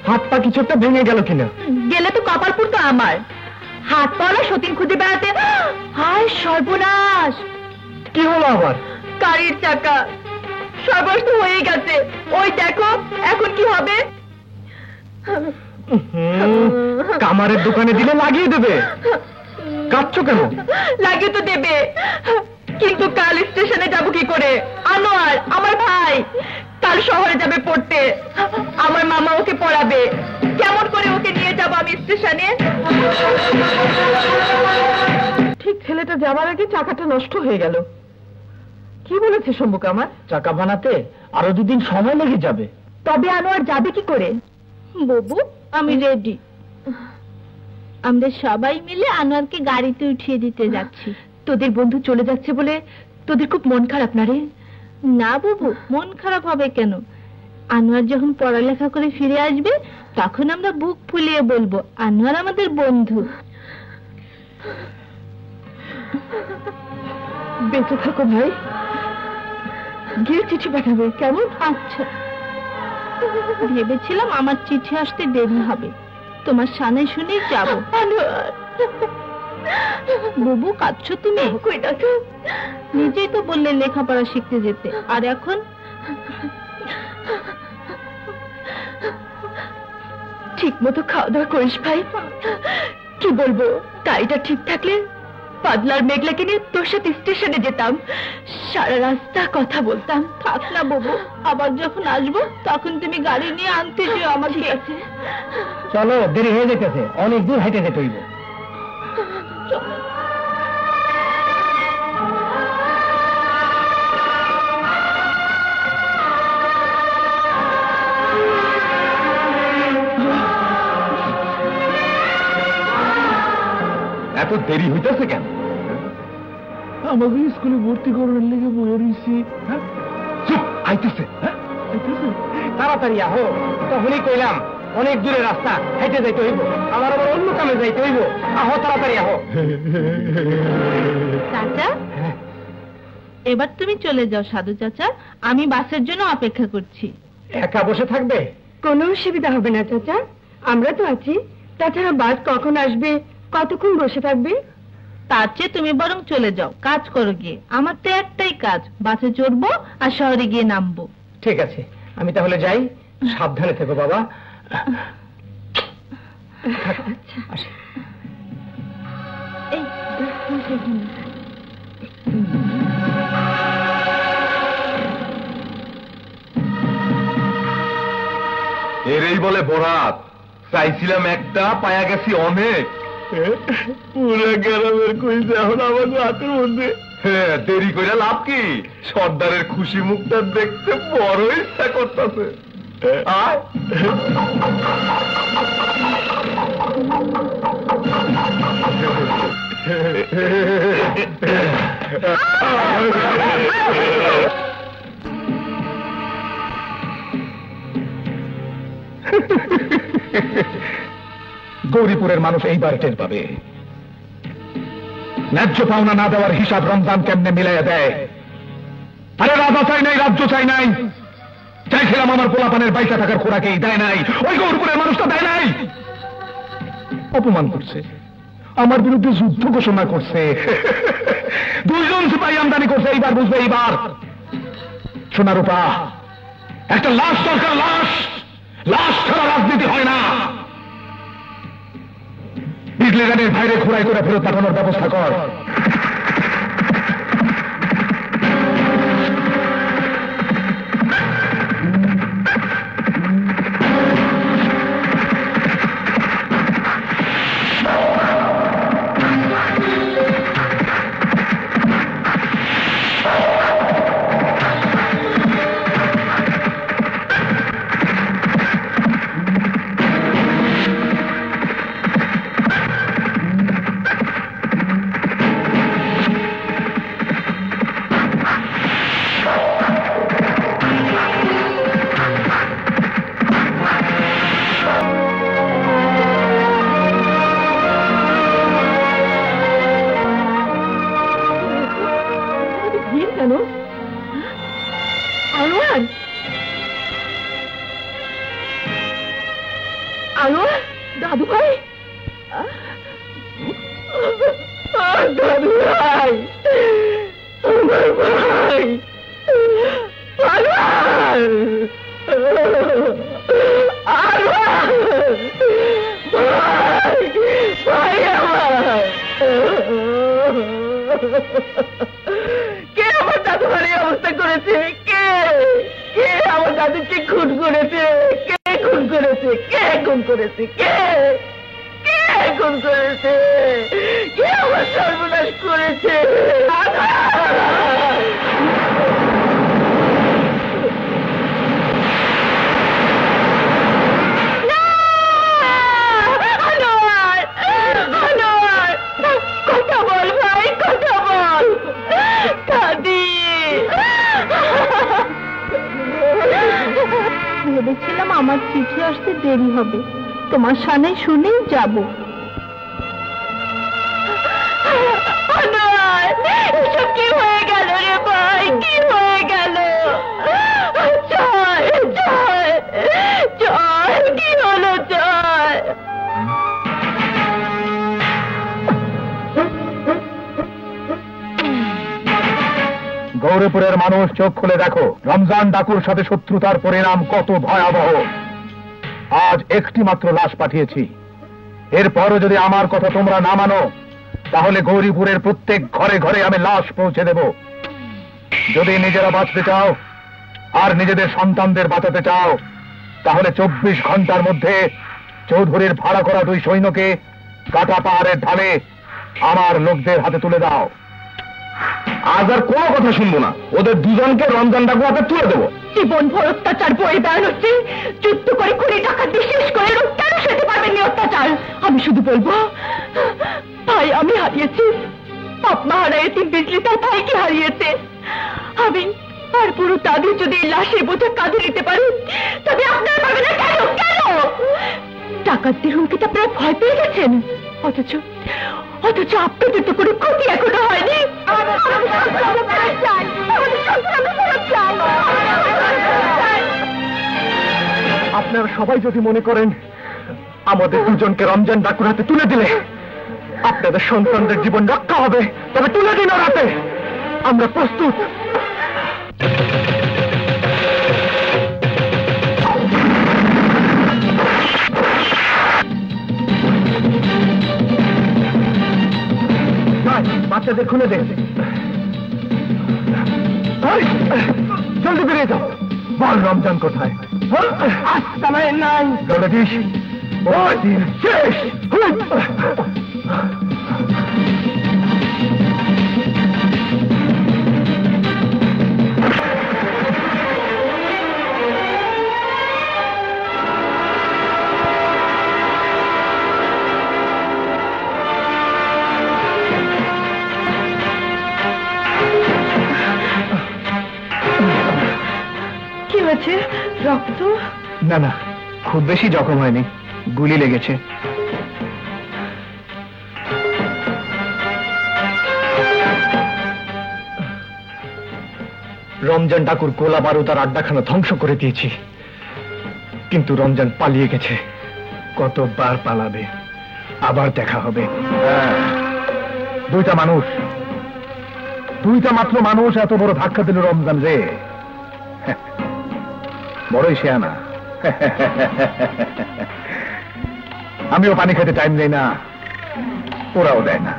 হাত পা কিছু একটা ভেঙে গেল কিনা। গেলে তো কপাল পুরতো আমার। হাত পাওয়া সতীন খুঁজে বেড়াতে, হায় সর্বনাশ! কি হলো আবার? গাড়ির চাকা সর্বনাশ তো হয়ে গেছে। ওই দেখো এখন কি হবে। কামারের দোকানে দিলে লাগিয়ে দেবে। কাঁদছো কেন? লাগিয়ে তো দেবে, কিন্তু কাল স্টেশনে যাব কি করে? আনোয়ার আমার ভাই কাল শহরে যাবে পড়তে, আমার মামা ওকে পড়াবে। কেমন করে ওকে নিয়ে যাব আমি স্টেশনে? ঠিক ছেলেটা যাবার আগে চাকাটা নষ্ট হয়ে গেল। কি বলেছে শম্ভুক আমার? চাকা বানাতে আরো 2 দিন সময় লেগে যাবে। তবে আনোয়ার যাবে কি করে? বাবু আমি রেডি। আমরা সবাই মিলে আনোয়ারকে গাড়িতে উঠিয়ে দিতে যাচ্ছি। তোদের বন্ধু চলে যাচ্ছে বলে তোদের খুব মন খারাপ না রে? না বাবু, মন খারাপ হবে কেন? আনোয়ার যখন পড়ালেখা করে ফিরে আসবে তখন আমরা বুক ফুলিয়ে বলবো আনোয়ার আমাদের বন্ধু। বেঁচে থাকো ভাই, গিয়ে চিঠি পাঠাবে কেমন? আচ্ছা। ভেবেছিলাম আমার চিঠি আসতে দেরি হবে, তোমার সামনে শুনেই যাব। বুবু কাঁদছো তুমি? নিজেই তো বললে লেখাপড়া শিখতে যেতে, আর এখন? ঠিক মতো খাওয়া দাওয়া করিস ভাই। কি বলবো, গাড়িটা ঠিক থাকলে পাদলার মেঘলাকে নিয়ে তোর সাথে স্টেশনে যেতাম, সারা রাস্তা কথা বলতাম। থাক না বাবু, আবার যখন আসবো তখন তুমি গাড়ি নিয়ে আনতে যেও আমাকে। আছে চলো, দেরি হয়ে যেতেছে, অনেক দূর হেঁটে যেতে হইব। এত দেরি হইতেছে কেন? আমাকে স্কুলে ভর্তি করার লেগে বয়ে রয়েছি। চুপ, আইতেছে। তাড়াতাড়ি আহো, তখনই কইলাম অনেক দূরে রাস্তা, হেঁটে যাইতে হইব। আমার আবার অন্য কামে যাইতে হইব। আহো তাড়াতাড়ি আহো। চাচা, এবার তুমি চলে যাও সাধু চাচা, আমি বাসের জন্য অপেক্ষা করছি। একা বসে থাকবে? কোনো অসুবিধা হবে না চাচা, আমরা তো আছি। তাছাড়া বাস কখন আসবে, কতক্ষণ বসে থাকবে? তার চেয়ে তুমি বরং চলে যাও, কাজ করো গিয়ে। আমার তো একটাই কাজ, বাসে চড়বো আর শহরে গিয়ে নামবো। ঠিক আছে, আমি তাহলে যাই। সাবধানে থেকো বাবা। আসি। এই বসে এখানে। এরই বলে বরাত। চাইছিলাম একটা, পায়া গেছি অনেক। পুরো গ্রামের কইছে এখন আমাদের হাতের মধ্যে। হ্যাঁ, দেরি করে লাভ কি? সর্দারের খুশি মুখটা দেখতে বড় ইচ্ছা করতেছে। আয়। গৌরীপুরের মানুষ এইবার টের পাবে ন্যায্য পাওনা না দেওয়ার হিসাব রমজান কেমনে মিলাইয়া দেয়। আরে রাজা চাই নাই, রাজ্য চাই নাই, চাইছিলাম আমার পোলাপানের বাইসা থাকার খোরাকেই, দেয় নাই। ওই গৌরীপুরের মানুষটা দেয় নাই, অপমান করছে, আমার বিরুদ্ধে যুদ্ধ ঘোষণা করছে। 2 জন সিপাহী আমদানি করছে। এইবার বুঝবে, এইবার। সোনারূপা, একটা লাশ দরকার, লাশ। লাশ ছাড়া রাজনীতি হয় না। বিজলি গানের বাইরে ঘোড়াই করে ফেরত পাঠানোর ব্যবস্থা কর। কেন আনোয়ার? আনোয়ার, দাদু ভাই, দাদু ভাই, আমার ভাই আনোয়ার, আনোয়ার, ভাই, ভাই আমার। কে আমার দাদু ভাই অবস্থা করেছে? কে কে আমার দাদুকে খুন করেছে? কে খুন করেছে? কে খুন করেছে? কে কে খুন করেছে? কে আমার সর্বনাশ করেছে? কথা বল ভাই, কথা বল। দাদি, ভেবেছিলাম আমার চিঠি আসতে দেরি হবে, তোমার সামনে শুনেই যাব। এসব কি হয়ে গেল রে ভাই? কি হয়ে গেল? জয়, জয়, জয়, কি হলো জয়? গৌরীপুরের মানুষ চোখ খুলে দেখো, রমজান ডাকুর সাথে শত্রুতার পরিণাম কত ভয়াবহ। আজ একটি মাত্র লাশ পাঠিয়েছি, এরপরও যদি আমার কথা তোমরা না মানো, তাহলে গৌরীপুরের প্রত্যেক ঘরে ঘরে আমি লাশ পৌঁছে দেব। যদি নিজেরা বাঁচতে চাও আর নিজেদের সন্তানদের বাঁচাতে চাও, তাহলে 24 ঘন্টার মধ্যে চৌধুরীর ভাড়া করা 2 সৈন্যকে কাটা পাহাড়ের ঢালে আমার লোকদের হাতে তুলে দাও। আজ আর কোনো কথা শুনবো না, ওদের দুজনকে রমজান ডাকু হাতে তুলে দেবো। জীবন ভর অত্যাচার বয়ে দাঁড়ান হচ্ছে, যুদ্ধ করে কুড়ি টাকা দিয়ে শেষ করে লোক কেন সেতে পারবেন অত্যাচার? আমি শুধু বলবো, ভাই আমি হারিয়েছি, আপনা হারিয়েছি, বিজলি তার ভাইকে হারিয়েছে। আর পুরো তাদের যদি এই লাশের বোঝা কাঁধে নিতে পারেন, তবে আপনারা পারবেন না কেন? কেন? ডাকাতদের হুমকিতে আপনারা ভয় পেয়ে গেছেন, অথচ আপনাদের তো কোনো ক্ষতি এখনো হয়নি। আপনারা সবাই যদি মনে করেন আমাদের দুজনকে রমজান ডাকুর হাতে তুলে দিলে আপনাদের সন্তানদের জীবন রক্ষা হবে, তবে তুলে দিন ওর হাতে। আমরা প্রস্তুত। বাচ্চাদের খুলে দেন। জলদি বেরিয়ে যাও। বল রমজান কোথায়? নাই জগদীশ, ওই দিন শেষ। কি হয়েছে? রক্ত? না না, খুব বেশি জখম হয়নি, গুলি লেগেছে। রমজান ঠাকুর গোলা বারুদ আর আড্ডাখানা ধ্বংস করে দিয়েছি, কিন্তু রমজান পালিয়ে গেছে। কতবার পালাবে? আবার দেখা হবে। দুইটা মাত্র মানুষ এত বড় ধাক্কা দিল রমজান রে। বড়ই শেয়ানা। আমিও পানি খেতে টাইম দেই না, ওরাও দেয় না।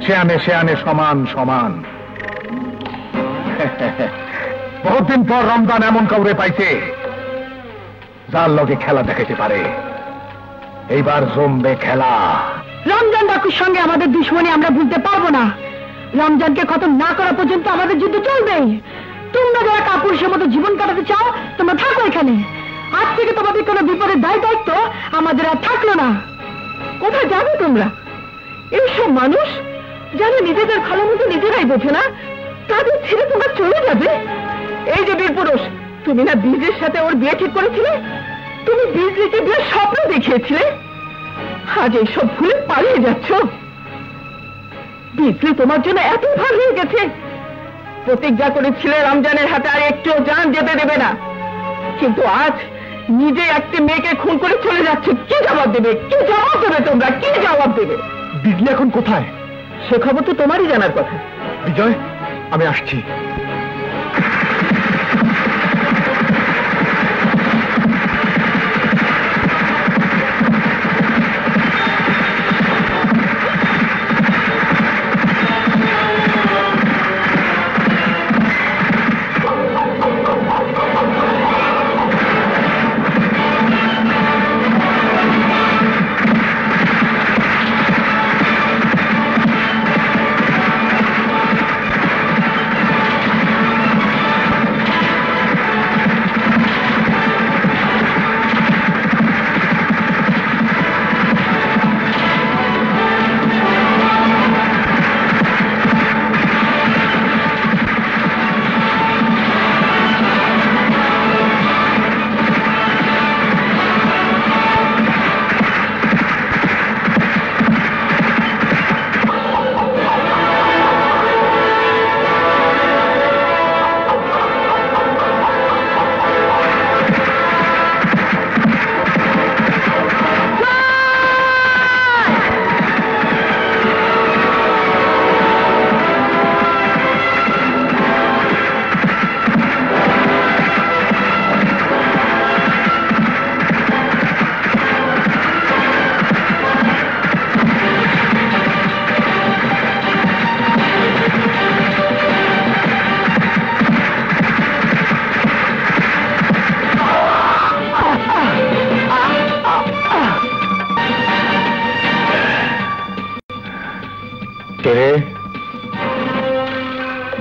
শেয়ানে সমান সমান। বহুদিন পর রমজান এমন কাউরে পাইছে যার লগে খেলা দেখাতে পারে। এইবার জমবে খেলা। রমজান ডাকুর সঙ্গে আমাদের দুশ্মনী আমরা ভুলতে পারবো না। রমজানকে খতম না করা পর্যন্ত আমাদের যুদ্ধ চলবেই। তোমরা যারা কাপুরুষের মতো জীবন কাটাতে চাও, তোমরা থাকো এখানে। আজ থেকে তোমাদের কোনো বিপদের দায়িত্ব আমাদের আর থাকলো না। কোথায় যাবে তোমরা? এইসব মানুষ যারা নিজেদের ভালো মতো নিজেরাই বোঝে না, তাদের ছেড়ে তোমরা চলে যাবে? এই যে বীরপুরুষ, তুমি না বীজের সাথে ওর বিয়ে ঠিক করেছিলে? তুমি বীজলিকে বিয়ের স্বপ্ন দেখিয়েছিলে, আজ এইসব ভুলে পালিয়ে যাচ্ছ। বীজলি তোমার জন্য এত ভালো হয়ে গেছে, প্রতিজ্ঞা করেছিলে রমজানের হাতে আর একটু জান যেতে দেবে না, কিন্তু আজ নিজে একটি মেয়েকে খুন করে চলে যাচ্ছে। কি জবাব দেবে? কি জবাব দেবে তোমরা? কি জবাব দেবে? বিজলি এখন কোথায়? সে খবর তো তোমারই জানার কথা। বিজয়, আমি আসছি।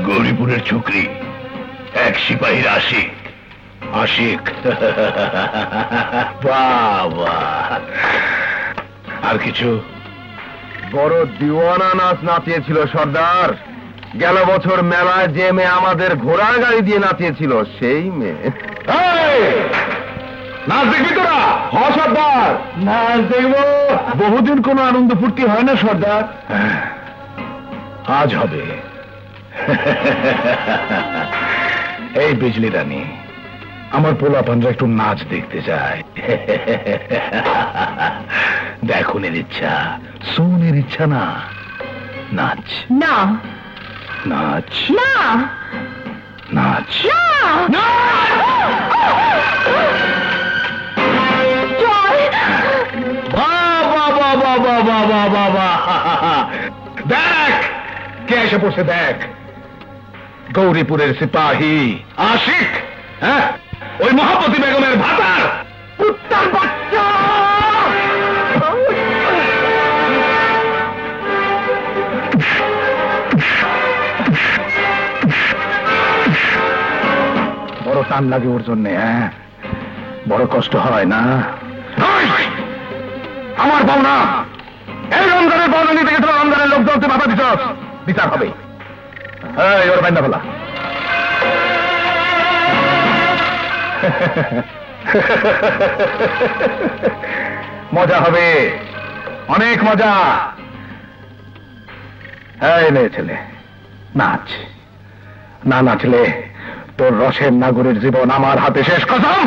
গৌরীপুরের ছুকরি, এক সিপাহীর আশিক। আশিক? বাবা, আর কিছু? বড় দিওয়ানা নাচ নাচিয়েছিল সর্দার। গেল বছর মেলায় যে মেয়ে আমাদের ঘোড়ার গাড়ি দিয়ে নাচিয়েছিল সেই মেয়ে। নাচ দেখবি তোরা? হ সর্দার, নাচ দেখবো। বহুদিন কোনো আনন্দ ফুর্তি হয় না সর্দার, আজ হবে। এই বিজলি রানী, আমার পোলাপানরা একটু নাচ দেখতে যায়। দেখুনের ইচ্ছা, শোনের ইচ্ছা না। নাচ না নাচ না নাচ। না জয়, বাবা বাবা বাবা বাবা বাবা, দেখ কে এসে পড়ছে, দেখ। গৌরীপুরের সিপাহী আশিক, হ্যাঁ, ওই মহাপতি বেগমের ভাতার। কুত্তার বাচ্চা! বড় টান লাগে ওর জন্যে, হ্যাঁ, বড় কষ্ট হয় না? আমার পাওনা, এই রমজানের পাওনা নিতে গেছিল, রমজানের লোক দলতে বাধা দিছ, বিচার হবে। এবার বাইন্দা ফেলা। মজা হবে, অনেক মজা। এই নে ছেলে, নাচ। না নাচলে তোর রসের নাগরের জীবন আমার হাতে শেষ। কসম।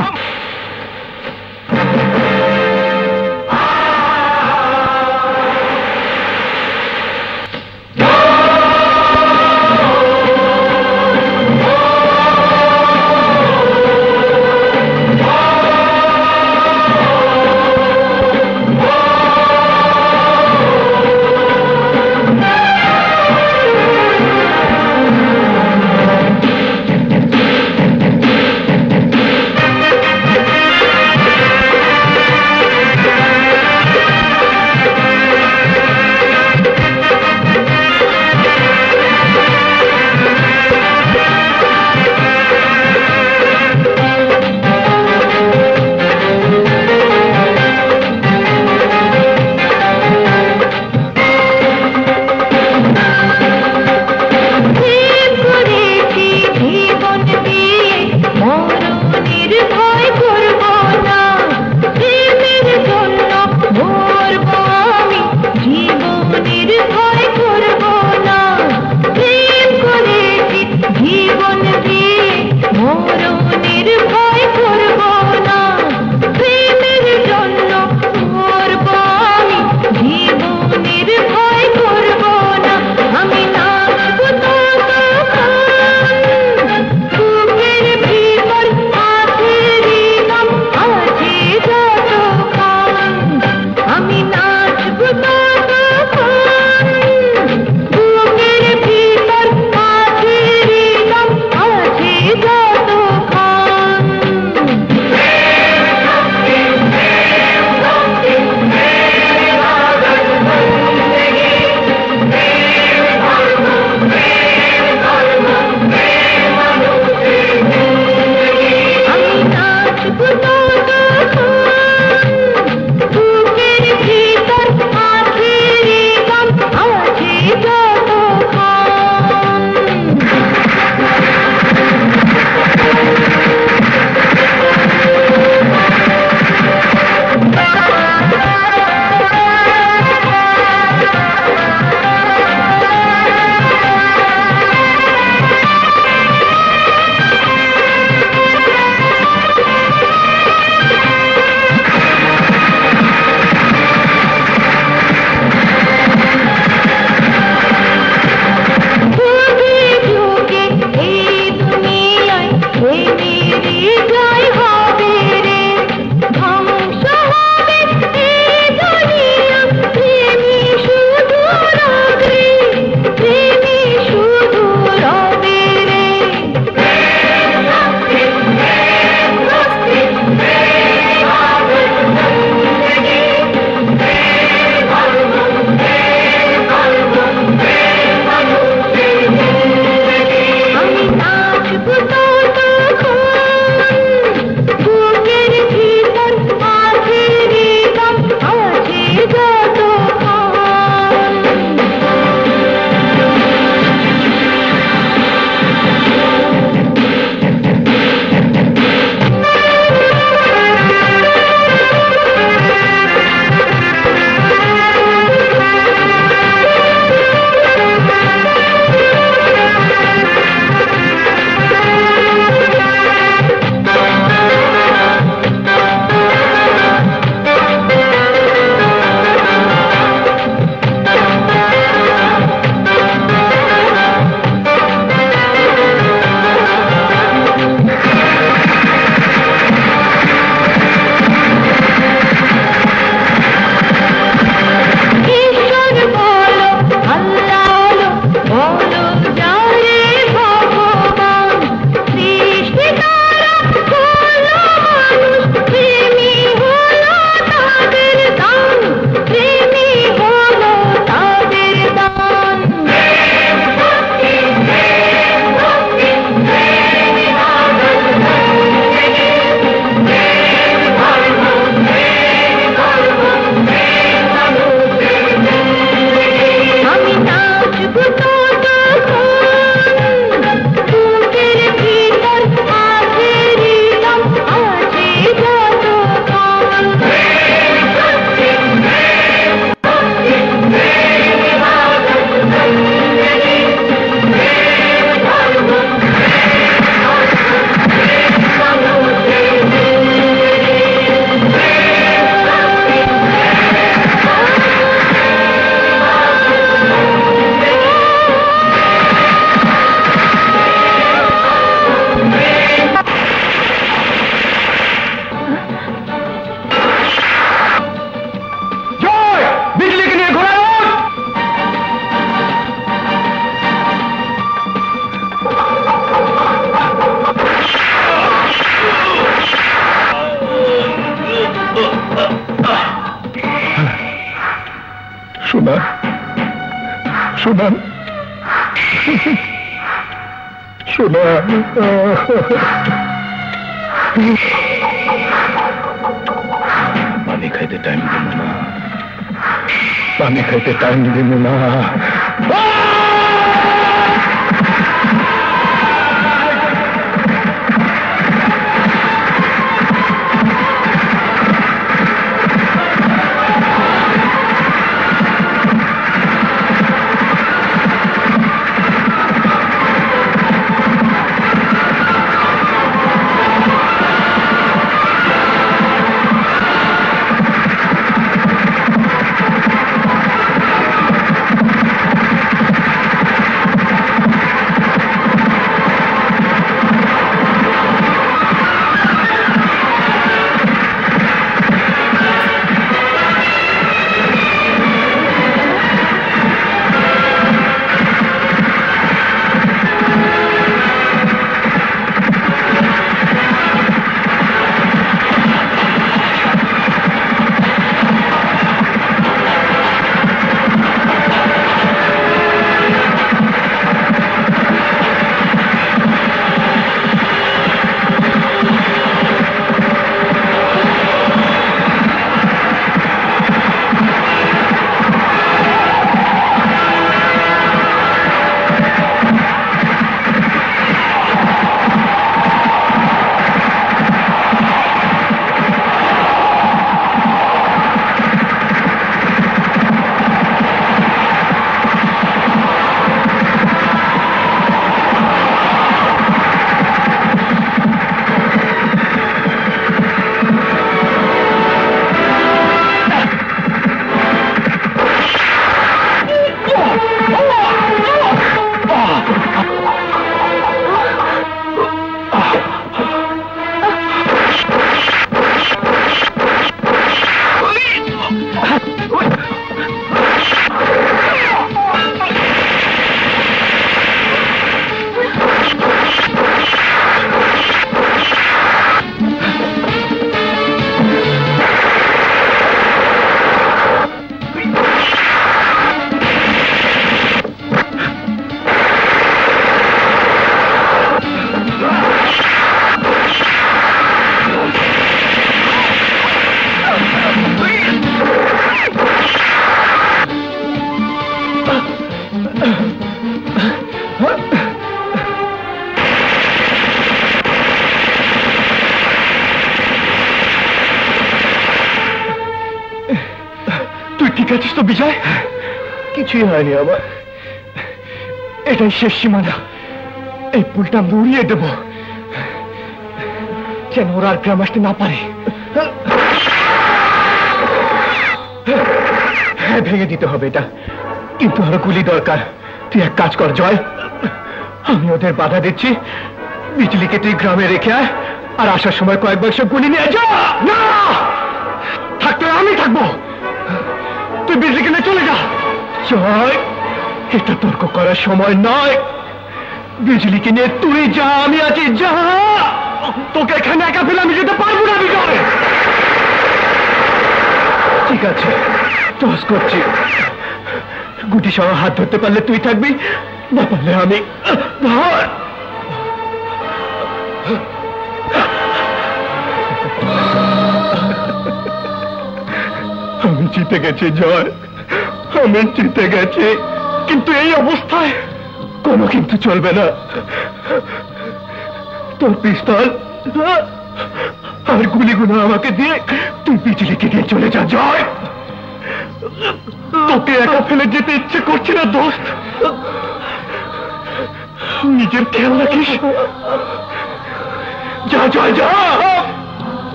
সুনাম, সুনাম। পানি খাইতে টাইম দিব না, পানি খাইতে টাইম দিব না। ঠিক আছিস তো বিজয়? কিছুই হয়নি আমার, এটাই শেষ সীমানা। এই পুলটা আমি উড়িয়ে দেব, যেন ওরা আর গ্রাম আসতে না পারে। হ্যাঁ, ভেঙে দিতে হবে এটা, কিন্তু আরো গুলি দরকার। তুই এক কাজ কর জয়, আমি ওদের বাধা দিচ্ছি, বিজলিকে তুই গ্রামে রেখে আয়, আর আসার সময় কয়েক বাক্স গুলি নিয়ে যা। না, থাকতে আমি থাকবো, তুই বিজলিকে নিয়ে চলে যা। জয়, এটা তর্ক করার সময় নয়, বিজলিকে নিয়ে তুই যা, আমি আছি, যা। তোকে এখানে একা ফেলে আমি যেতে পারবো না বিজয়। ঠিক আছে, টস করছি, গুটি সহ হাত ধরতে পারলে তুই থাকবি, না পারলে আমি। ধর। আমি জিতে গেছি জয়, আমি জিতে গেছি, কিন্তু এই অবস্থায় কোনো কিন্তু চলবে না। তোর পিস্তল আর গুলিগুলো আমাকে দিয়ে তুই বিজলিকে দিয়ে চলে যা জয়। তোকে একা ফেলে যেতে ইচ্ছে করছে না দোস্ত, নিজের খেয়াল রাখিস। যা জয়, যা,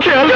খেয়াল।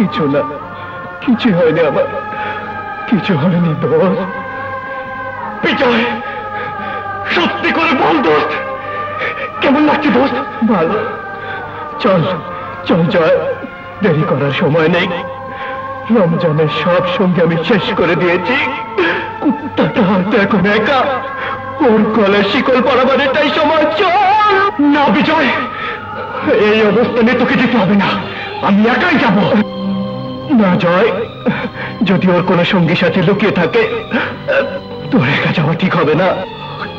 কিছু না, কিছু হয়নি আমার, কিছু হয়নি দোস্ত। বিজয়, সত্যি করে বল দোস্ত, কেমন লাগছে দোস্ত? ভালো। চল চল জয়, দেরি করার সময় নেই। রমজানের সব সঙ্গে আমি শেষ করে দিয়েছি। কুত্তাটা হয়তো এখন একা, ওর গলায় শিকল পরাবার এটাই সময়। চল না বিজয়, এই অবস্থা নিয়ে তোকে যেতে হবে না, আমি একাই যাব। না জয়, যদি ওর কোনো সঙ্গী সাথে লুকিয়ে থাকে, তোর একা যাওয়া ঠিক হবে না।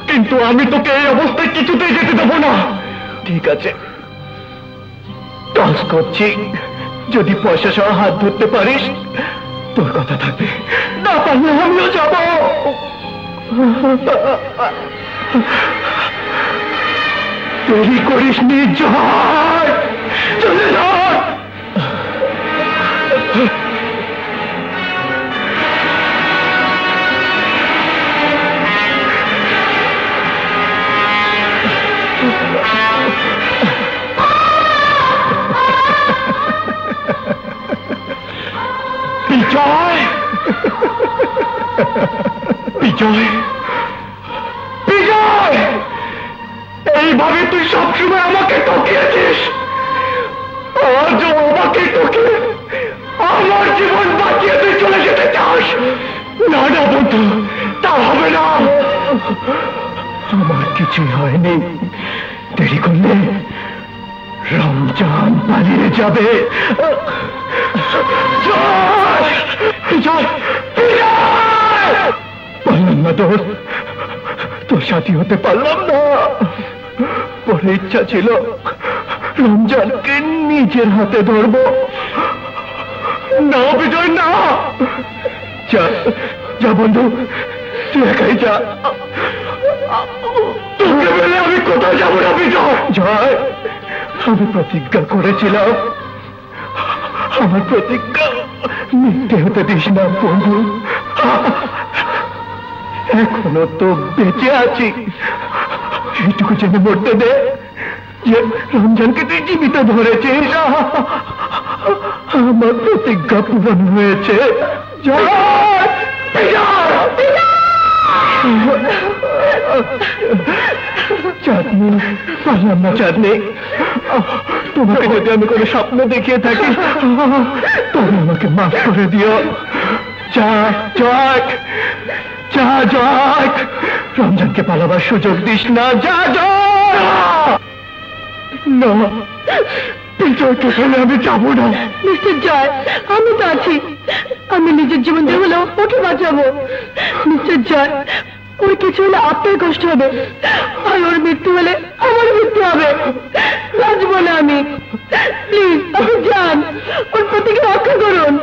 কিন্তু আমি তোকে এই অবস্থায় কিছুতেই যেতে দেবো না। ঠিক আছে, টস করছি, যদি পয়সা সহ হাত ধরতে পারিস তোর কথা থাকবে, না পারলে আমিও যাব। দেরি করিস নি জয়, চলে যা। বিজয়, বিজয়, বিজয়, এইভাবে তুই সবসময় আমাকে ঠকিয়েছিস, আজও আমাকে ঠকিয়ে আমার জীবন বাঁচিয়ে তুই চলে যেতে চাস? না না বন্ধু, তা হবে না। আমার কিছুই হয়নি, দেরি করলে রমজান পালিয়ে যাবে। পারলাম না দোস্ত, তোর সাথী হতে পারলাম না। পরে ইচ্ছা ছিল রমজানকে নিজের হাতে ধরবো। না বিজয় না, যা যা বন্ধু, তুই একাই যা, তোকে বলে আমি কোথাও যাবো না বিজয়। জয়, আমি প্রতিজ্ঞা করেছিলাম, আমার প্রতিজ্ঞা মিথ্যে হতে দিস না বন্ধু। এখনো তো বেঁচে আছি, এইটুকু জেনে মরতে দে যে রমজানকে তুই জীবিত ধরেছিস। আমার প্রতিজ্ঞা পূরণ হয়েছে। চাঁদনি, পারলাম না চাঁদনি, তোমাকে যদি আমি কোনো স্বপ্ন দেখিয়ে থাকি তবে আমাকে মাফ করে দিও। যা জয়, যা জয়, রমজানকে পালাবার সুযোগ দিস না। যা জয়, না বিজয়কে ফেলে আমি যাবো না। মিস্টার জয়, আমি তো আছি, আমি নিজের জীবন দিয়ে হলেও ওকে বাঁচাবো। মিস্টার জয়, ওর কিছু হলে আপনার কষ্ট হবে, আর ওর মৃত্যু হলে আমার মৃত্যু হবে। বাঁচবো না আমি, প্লিজ আপনি যান, ওর প্রতিকে রক্ষা করুন।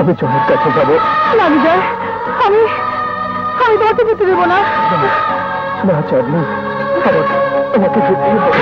আমি জয়ের কাছে যাবো। না বিজয়, আমি তোমাকে যেতে দেবো না। না চাঁদনি, আমাকে যেতে হবে।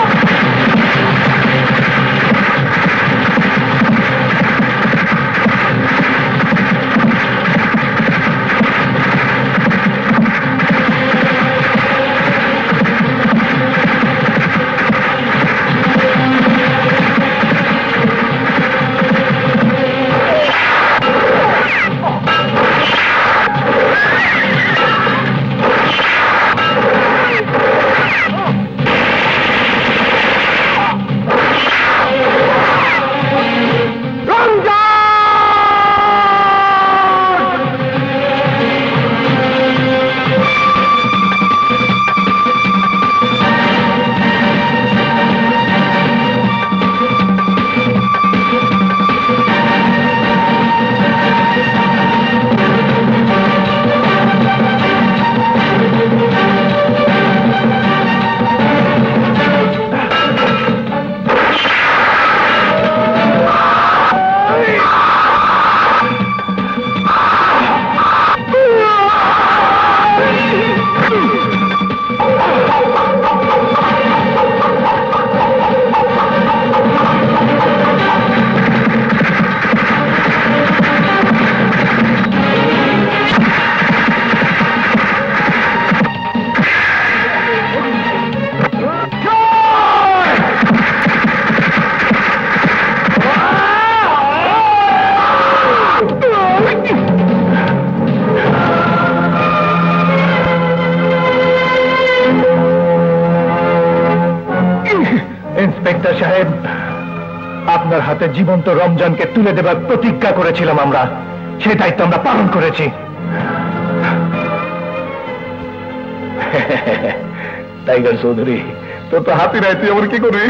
ইন্সপেক্টর সাহেব, আপনার হাতে জীবন্ত রমজানকে তুলে দেবার প্রতিজ্ঞা করেছিলাম আমরা, সেই দায়িত্ব আমরা পালন করেছি। টাইগার চৌধুরী, তোর তো হাতি নাই, তুই আবার কি করবি?